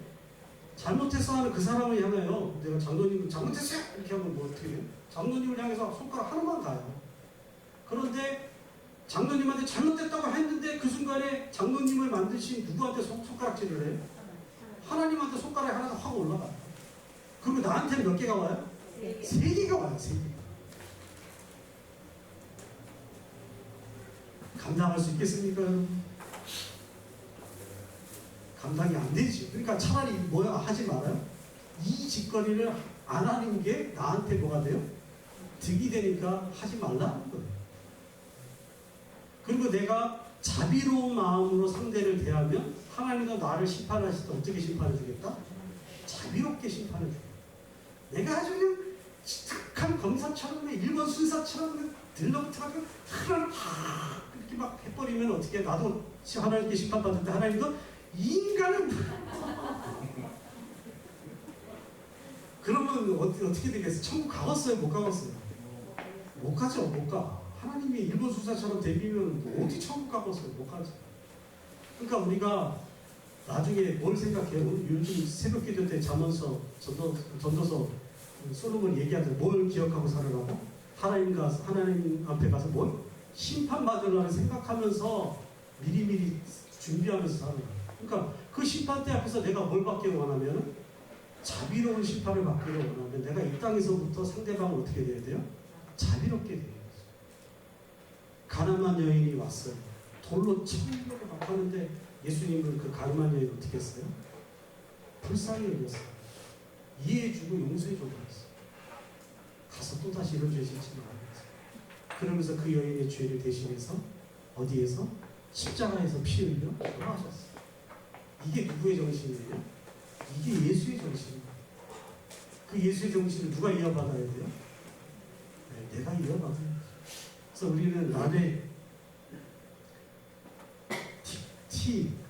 잘못했어 하는 그 사람을 향해요. 내가 장로님 잘못했어요! 이렇게 하면 뭐 어떻게 해요? 장로님을 향해서 손가락 하나만 가요. 그런데 장로님한테 잘못됐다고 했는데 그 순간에 장로님을 만드신 누구한테 손가락질을 해요? 하나님한테 손가락이 하나 확 올라가요. 그리고 나한테는 몇 개가 와요? 3개가 와요. 3개. 감당할 수 있겠습니까? 감당이 안 되지. 그러니까 차라리 뭐야 하지 말아요. 이 짓거리를 안 하는 게 나한테 뭐가 돼요? 득이 되니까 하지 말라는 거예요. 그리고 내가 자비로운 마음으로 상대를 대하면 하나님도 나를 심판하실 때 어떻게 심판해 주겠다? 자비롭게 심판해 주겠다. 내가 아주 그냥 착한 검사처럼 일본 순사처럼 들러붙어가지고 하나님 이렇게 막 해버리면 어떻게 나도 하나님께 심판받을 때 하나님도 인간은 그러면 어떻게 되겠어요? 천국 가봤어요? 못 가봤어요? 못 가죠. 못 가. 하나님이 일본 수사처럼 되면 어디 천국 가봤어요? 못 가죠. 그러니까 우리가 나중에 뭘 생각해요? 요즘 새벽 기도 때 잠언서 전도서 솔로몬 얘기하는데 뭘 기억하고 살으라고? 하나님 앞에 가서 뭘? 심판받으려고 생각하면서 미리미리 준비하면서 살아요. 그러니까 그 심판대 앞에서 내가 뭘 받기를 원하면 자비로운 심판을 받기를 원하면 내가 이 땅에서부터 상대방을 어떻게 돼야 돼요? 자비롭게 돼야 돼요. 가늠한 여인이 왔어요. 돌로 쳐내고 막 하는데 예수님은 그 가늠한 여인 어떻게 했어요? 불쌍히 여겼어요. 이해해주고 용서해주고 그랬어요. 가서 또다시 이런 죄 짓지 말아요. 그러면서 그 여인의 죄를 대신해서 어디에서? 십자가에서 피 흘려 돌아가셨어요. 이게 누구의 정신이에요? 이게 예수의 정신입니다. 그 예수의 정신을 누가 이어받아야 돼요? 네, 내가 이어받아야 돼요. 그래서 우리는 남의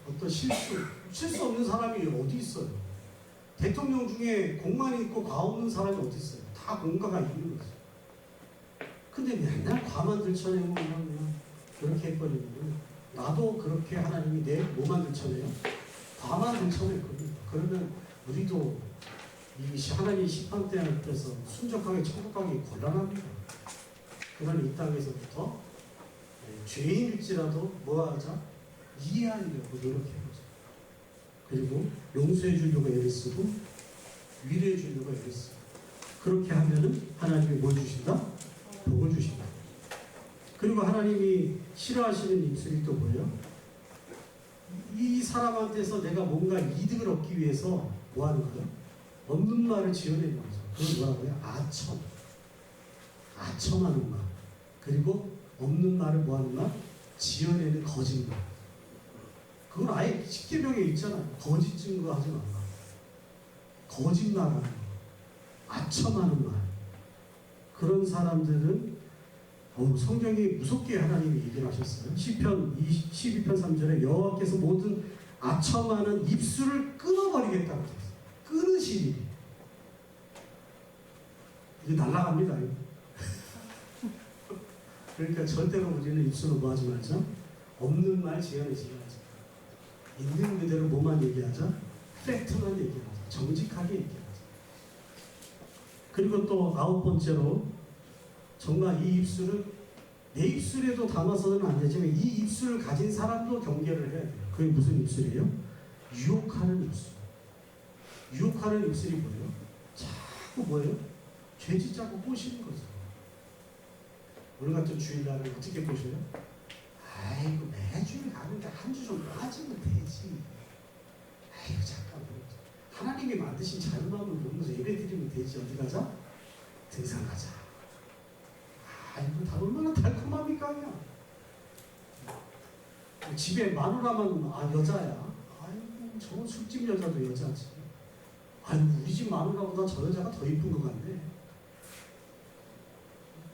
어떤 실수 없는 사람이 어디 있어요? 대통령 중에 공만 있고 과 없는 사람이 어디 있어요? 다 공과가 있는 거죠. 근데 맨날 과만 들춰내고 그냥 그렇게 해버리면 나도 그렇게 하나님이 내 뭐만 들춰내요? 과만 들춰낼 겁니다. 그러면 우리도 이 하나님 심판대 앞에서 순적하게 천국 가기 곤란합니다. 그러나 이 땅에서부터 죄인일지라도 뭐 하자? 이해하려고 노력해보자. 그리고 용서해 주려고 애를 쓰고 위로해 주려고 애를 쓰고 그렇게 하면은 하나님이 뭘 주신다? 복을 주신다. 그리고 하나님이 싫어하시는 입술이 또 뭐예요? 이 사람한테서 내가 뭔가 이득을 얻기 위해서 뭐 하는 거예요? 없는 말을 지어내는 거죠. 그건 뭐라고요? 아첨하는 말. 그리고 없는 말을 뭐 하는 말? 지어내는 거짓말. 그건 아예 십계명에 있잖아요. 거짓 증거하지 말라. 거짓말하는 거. 아첨하는 말. 그런 사람들은 성경이 무섭게 하나님이 얘기를 하셨어요. 시편 12편 3절에 여호와께서 모든 아첨하는 입술을 끊어버리겠다고 했어요. 끊으시니. 이게 날아갑니다. 그러니까 절대로 우리는 입술로 뭐 하지 말자? 없는 말 지어내지 말자. 있는 그대로 뭐만 얘기하자? 팩트만 얘기하자. 정직하게 얘기하자. 그리고 또 9번째로 정말 이 입술은 내 입술에도 담아서는 안 되지만 이 입술을 가진 사람도 경계를 해야 돼요. 그게 무슨 입술이에요? 유혹하는 입술. 유혹하는 입술이 뭐예요? 자꾸 뭐예요? 죄짓자고 꼬시는 거죠. 오늘 같은 주일날은 어떻게 꼬셔요? 아이고 매주일 가는데 한 주 좀 빠지면 되지. 아이고 잠깐만. 하나님이 만드신 자유마음을 보면서 예배드리면 되지. 어디 가자? 등산 가자. 아이고 다 얼마나 달콤합니까 그냥. 집에 마누라만 여자야. 아이고 저 술집 여자도 여자지. 아이고 우리 집 마누라보다 저 여자가 더 이쁜 것 같네.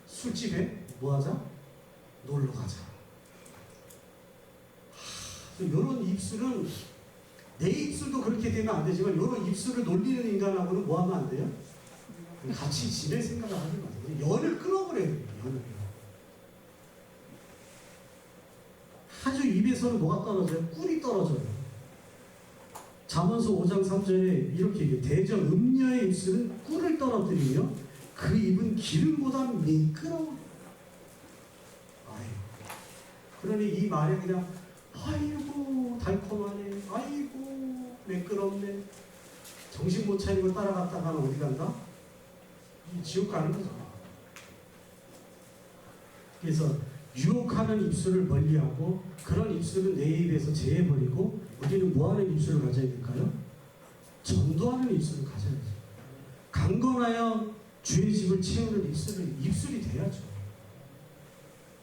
술집에 뭐 하자? 놀러 가자. 이런 입술은 내 입술도 그렇게 되면 안 되지만 이런 입술을 놀리는 인간하고는 뭐 하면 안 돼요? 같이 지낼 생각을 하지 마세요. 연을 끊어버려야 돼요. 연을. 아주 입에서는 뭐가 떨어져요? 꿀이 떨어져요. 잠언서 5장 3절에 이렇게 얘기해요. 대저 음녀의 입술은 꿀을 떨어뜨리며 그 입은 기름보다 미끄러워. 그러니 이 말에 그냥 아이고 달콤하네. 아이고 매끄럽네. 정신 못 차리고 따라갔다가는 어디 간다? 지옥 가는 거죠. 그래서 유혹하는 입술을 멀리하고 그런 입술은 내 입에서 제해버리고 우리는 뭐하는 입술을 가져야 될까요? 전도하는 입술을 가져야죠. 강건하여 주의 집을 채우는 입술이 돼야죠.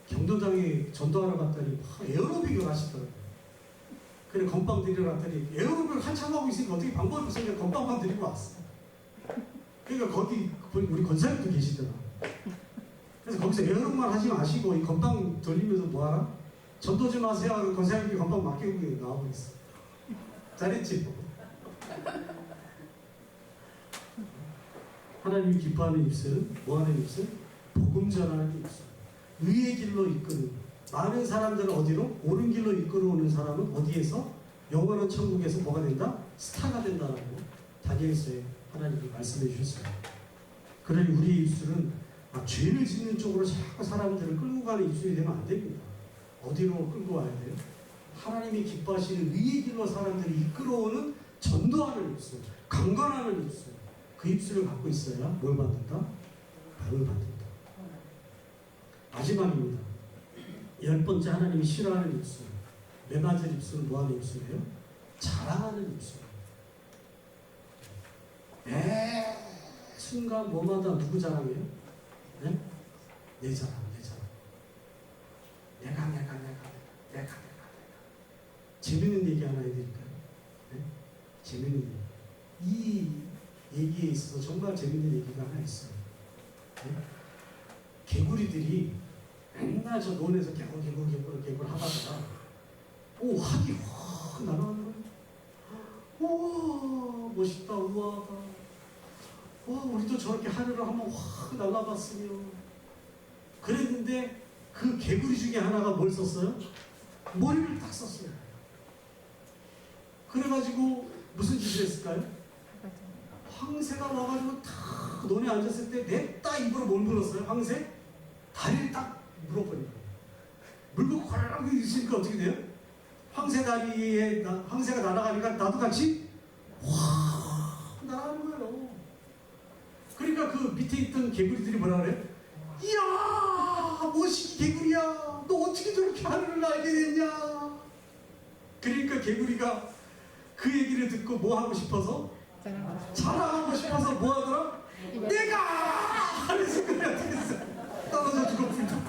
경도당에 전도하러 갔더니 에어로빅을 하시더라고요. 그래 건빵 드리러 갔더니 에어로빅을 한참 하고 있으니까 어떻게 방법이 없으니까 건빵만 드리고 왔어. 그러니까 거기 우리 권사님도 계시더라. 그래서 거기서 에어로빅만 하지 마시고 이 건빵 돌리면서 뭐하라? 전도 좀 하세요 하고 권사님이 건빵 맡기고 나와버렸어. 잘했지 뭐. 하나님이 기뻐하는 입술은 뭐하는 입술? 복음 전하는 입술. 의의 길로 이끄는 많은 사람들을 어디로? 옳은 길로 이끌어오는 사람은 어디에서? 영원한 천국에서 뭐가 된다? 스타가 된다라고 다니엘서에 하나님이 말씀해 주셨어요. 그러니 우리의 입술은 죄를 짓는 쪽으로 자꾸 사람들을 끌고 가는 입술이 되면 안 됩니다. 어디로 끌고 와야 돼요? 하나님이 기뻐하시는 의의 길로 사람들을 이끌어오는 전도하는 입술, 강건하는 입술, 그 입술을 갖고 있어야 뭘 받는다? 복을 받는다. 마지막입니다. 10번째 하나님이 싫어하는 입술. 매맞을 입술은 뭐하는 입술이에요? 자랑하는 입술. 순간 뭐마다 누구 자랑해요? 네? 내 자랑, 내 자랑. 내가. 재밌는 얘기 하나 해드릴까요? 네? 재밌는 얘기. 이 얘기에 있어서 정말 재밌는 얘기가 하나 있어요. 네? 개구리들이 맨날 저 논에서 개굴 하다가 학이 확 날아가는 거예요. 우와 멋있다 우아하다. 와 우리도 저렇게 하늘을 한번 확 날아봤으면. 그랬는데 그 개구리 중에 하나가 뭘 썼어요? 머리를 딱 썼어요. 그래가지고 무슨 짓을 했을까요? 황새가 와가지고 탁 논에 앉았을 때 냅다 입으로 뭘 물었어요? 황새? 다리를 딱 물어버린 거예요. 물고 콜 있으니까 어떻게 돼요? 황새 다리에 황새가 날아가니까 나도 같이 확 날아가는 거예요. 그러니까 그 밑에 있던 개구리들이 뭐라 그래? 이야 멋있는 개구리야. 너 어떻게 저렇게 하늘을 날게 됐냐? 그러니까 개구리가 그 얘기를 듣고 뭐 하고 싶어서? 자랑하고 싶어서 뭐 하더라? 내가 하는 순간에 어떻게 했어? 떨어져 죽었습니다.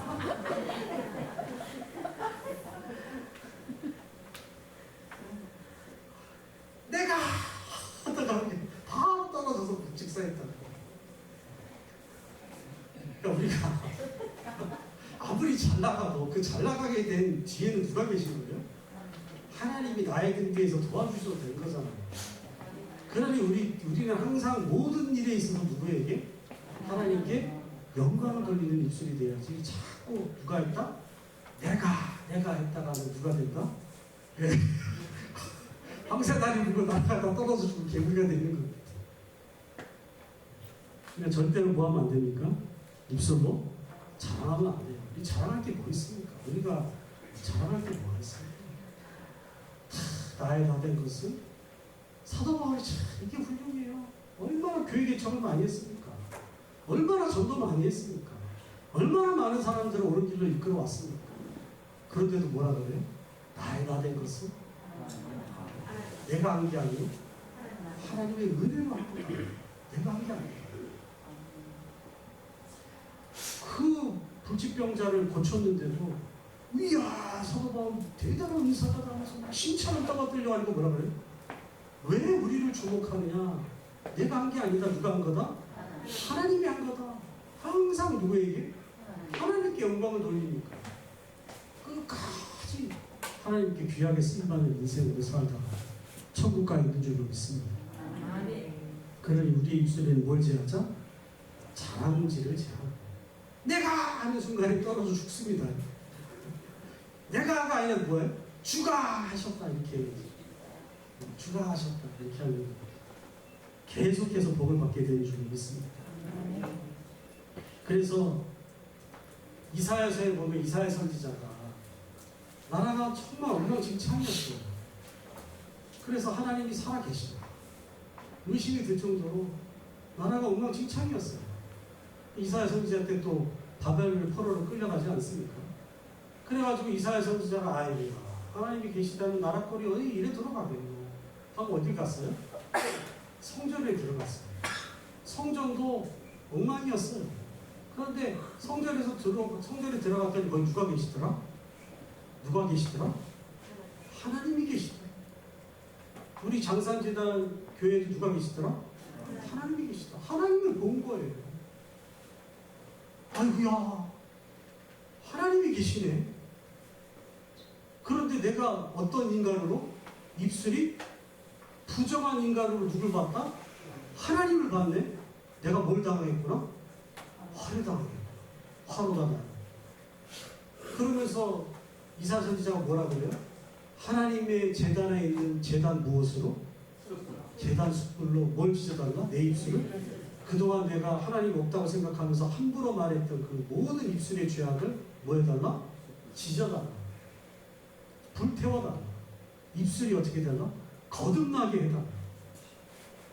내가 하다가 바로 떨어져서 직사했다. 그러니까 우리가 아무리 잘 나가도 그 잘 나가게 된 뒤에는 누가 계신 거예요? 하나님이 나의 근대에서 도와주셔도 된 거잖아요. 그러니 우리는 항상 모든 일에 있어서 누구에게? 하나님께 영광을 돌리는 입술이 돼야지. 자꾸 누가 했다? 내가 했다가는 누가 된다? 황새다리 물고 날아가다 떨어져 죽고 개구리가 되는 겁니다. 그러니까 절대로 뭐 하면 안 됩니까? 입술로 자랑하면 안 돼요. 우리 자랑할 게 뭐 있습니까? 우리가 자랑할 게 뭐가 있습니까? 나의 다 된 것은 사도 바울이 참 이게 훌륭해요. 얼마나 교회 개척을 많이 했습니까? 얼마나 전도 많이 했습니까? 얼마나 많은 사람들을 옳은 길로 이끌어 왔습니까? 그런데도 뭐라 그래요? 나의 다 된 것은 내가 한 게 아니고 하나님의 은혜로 한 거다. 내가 한 게 아니에요. 그 불치병자를 고쳤는데도 이야 사도 바울 대단한 의사다 하면서 칭찬을 떠받들려 하니까 뭐라 그래요? 왜 우리를 주목하느냐? 내가 한 게 아니다. 누가 한 거다? 하나님이 한 거다. 항상 누구에게? 하나님께 영광을 돌리니까 끝까지 하나님께 귀하게 쓰임받는 인생으로 살다가 천국 가 있는 줄로 믿습니다. 그러니 우리의 입술에는 뭘 제하자? 자랑질을 제하고 내가 하는 순간에 떨어져 죽습니다. 내가가 아니라 뭐예요? 주가 하셨다 이렇게 해야지. 주가 하셨다 이렇게 하면 계속해서 복을 받게 되는 줄로 믿습니다. 그래서 이사야서에 보면 이사야 선지자가 나라가 정말 엉망진창이었어요. 그래서 하나님이 살아계시다 의심이 들 정도로 나라가 엉망진창이었어요. 이사야 선지자 때 또 바벨 포로로 끌려가지 않습니까? 그래가지고 이사야 선지자가 아이고 하나님이 계시다는 나라꼴이 어디 이래 들어가겠노 하고 어디 갔어요? 성전에 들어갔어요. 성전도 엉망이었어요. 그런데 성전에 들어갔더니 거기 누가 계시더라? 누가 계시더라? 하나님이 계시더라. 우리 장산재단 교회에 누가 계시더라? 하나님이 계시더라. 하나님을 본 거예요. 아이고야, 하나님이 계시네. 그런데 내가 어떤 인간으로? 입술이 부정한 인간으로 누굴 봤다? 하나님을 봤네. 내가 뭘 당했구나? 화를 당했구나. 화로 당했구나. 그러면서 이사야 선지자가 뭐라 그래요? 하나님의 제단에 있는 제단 무엇으로? 제단 숯불로 뭘 찢어달라? 내 입술을? 그동안 내가 하나님 없다고 생각하면서 함부로 말했던 그 모든 입술의 죄악을 뭐 해달라? 찢어달라. 불태워달라. 입술이 어떻게 되나? 거듭나게 해달라.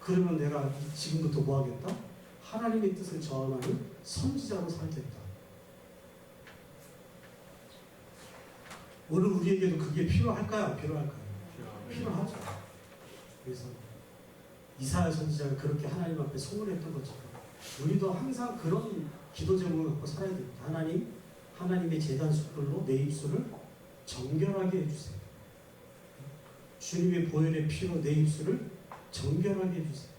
그러면 내가 지금부터 뭐 하겠다? 하나님의 뜻을 전하는 선지자로 살겠다. 오늘 우리에게도 그게 필요할까요? 안 필요할까요? 필요하죠. 그래서 이사야 선지자가 그렇게 하나님 앞에 소원했던 것처럼 우리도 항상 그런 기도 제목을 갖고 살아야 됩니다. 하나님, 하나님의 제단 숯불로 내 입술을 정결하게 해주세요. 주님의 보혈의 피로 내 입술을 정결하게 해주세요.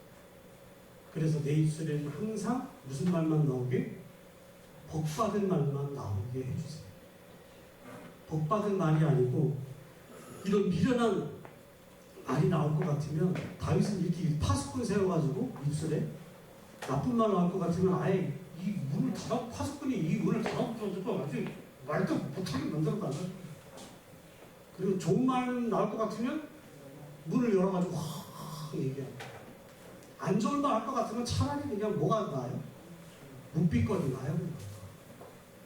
그래서 내 입술에는 항상 무슨 말만 나오게? 복받은 말만 나오게 해주세요. 복받은 말이 아니고 이런 미련한 말이 나올 것 같으면 다윗은 이렇게 파수꾼 세워가지고 입술에 나쁜 말 나올 것 같으면 아예 이 문을 닫아 파수꾼이 이 문을 닫아줘서 아주 말도 못하게 만들어달라. 그리고 좋은 말 나올 것 같으면 문을 열어가지고 확 얘기하고 안 좋은 말 할 것 같으면 차라리 그냥 뭐가 나아요? 묵비거리 나요.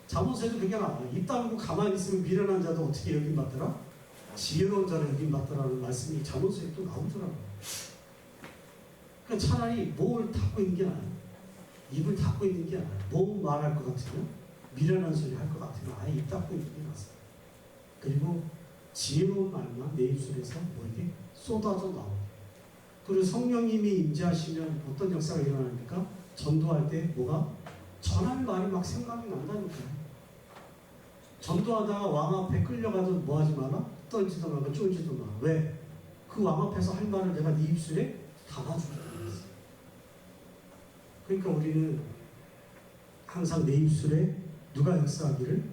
잠언에도 그게 나와요. 입 다물고 가만히 있으면 미련한 자도 어떻게 여김받더라? 지혜로운 자를 여김받더라는 말씀이 잠언서에 또 나오더라고요. 그러니까 차라리 목을 닫고 있는 게 나아요. 입을 닫고 있는 게 나아요. 뭐 말할 것 같으면 미련한 소리 할 것 같으면 아예 입 닫고 있는 게 낫어요. 그리고 지혜로운 말만 내 입술에서 뭐에게 쏟아져 나오고 그리고 성령님이 임재하시면 어떤 역사가 일어납니까? 전도할 때 뭐가? 전할 말이 막 생각이 난다니까요. 전도하다가 왕 앞에 끌려가도 뭐 하지 마라? 떨지도 말고 쫄지도 마. 왜? 그 왕 앞에서 할 말을 내가 네 입술에 담아주겠다. 그러니까 우리는 항상 내 입술에 누가 역사하기를?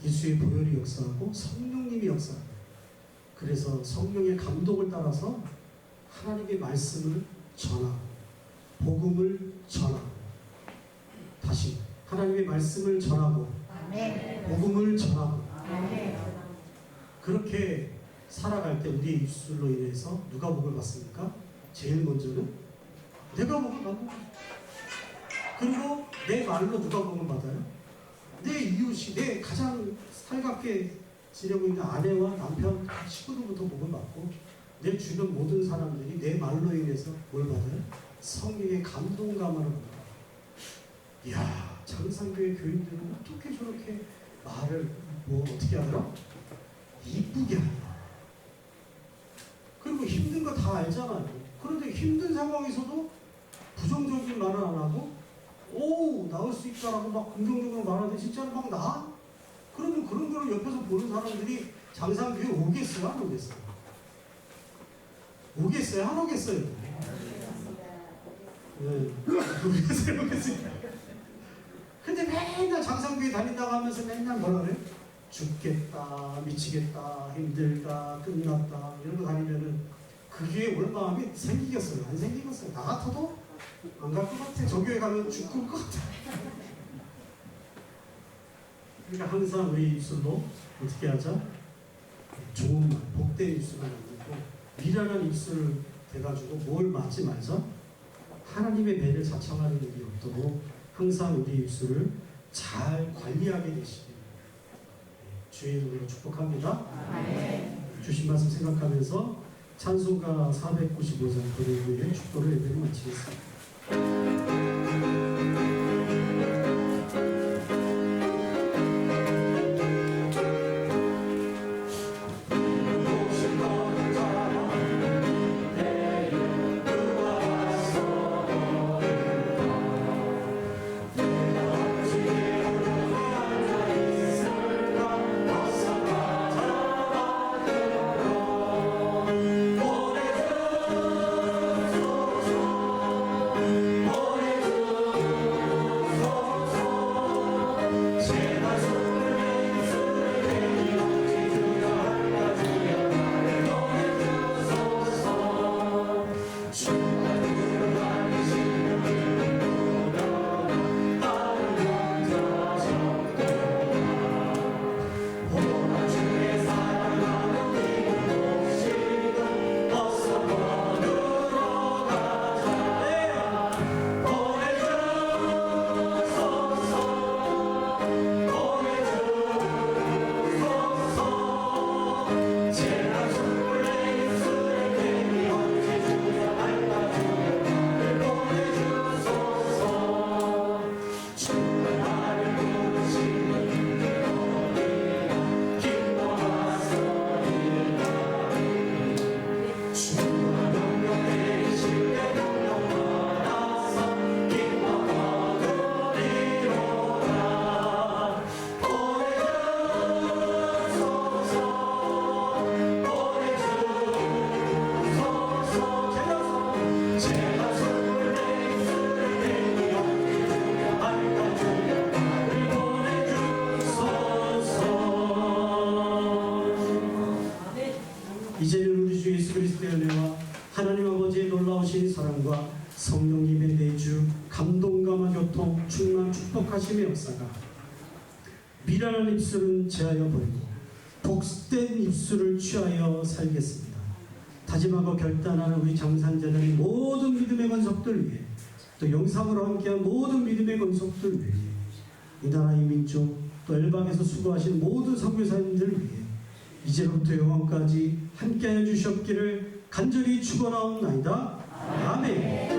예수의 보혈이 역사하고 성령님이 역사하고 그래서 성령의 감동을 따라서 하나님의 말씀을 전하고 복음을 전하고 다시 하나님의 말씀을 전하고 복음을 전하고 그렇게 살아갈 때 우리의 입술로 인해서 누가 복을 받습니까? 제일 먼저는 내가 복을 받고 그리고 내 말로 누가 복을 받아요? 내 이웃이 내 가장 살갑게 지내고 있는 아내와 남편 친구로부터 복을 받고 내 주변 모든 사람들이 내 말로 인해서 뭘 받아요? 성령의 감동감을 받아요. 이야 장산교회 교인들은 어떻게 저렇게 말을 뭐 어떻게 하더라? 이쁘게 하더라. 그리고 힘든 거 다 알잖아요. 그런데 힘든 상황에서도 부정적인 말을 안 하고 오 나올 수 있다라고 막 긍정적으로 말하는데 진짜로 막 나? 그러면 그런 거를 옆에서 보는 사람들이 장산교회 오겠어요? 안 오겠어요? 오겠어요? 안 오겠어요? 네. 오겠어요? 오겠어요? 근데 맨날 장산교회 다닌다고 하면서 맨날 뭐라 그래요? 죽겠다, 미치겠다, 힘들다, 끝났다 이런 거 다니면은 그게 올 마음이 생기겠어요? 안 생기겠어요? 나 같아도 안 갈 것 같아. 저 교회 가면 죽을 것 같아. 그러니까 항상 우리 입술로 어떻게 하자? 좋은 말, 복된 입술을 만들고 미련한 입술을 대가지고 뭘 맞지 말자? 하나님의 배를 자청하는 일이 없도록 항상 우리 입술을 잘 관리하게 되시길 주의 이름으로 축복합니다. 주신 말씀 생각하면서 찬송가 495장 고백의 축도를 예배를 마치겠습니다. 역사가 미련한 입술은 제하여 버리고 복된 입술을 취하여 살겠습니다. 다짐하고 결단하는 우리 장산자는 모든 믿음의 권속들 위해 또 영상으로 함께한 모든 믿음의 권속들 위해 이 나라의 민족 또 엘방에서 수고하신 모든 선교사님들 위해 이제부터 영원까지 함께하여 주셨기를 간절히 축원하옵나이다. 아멘.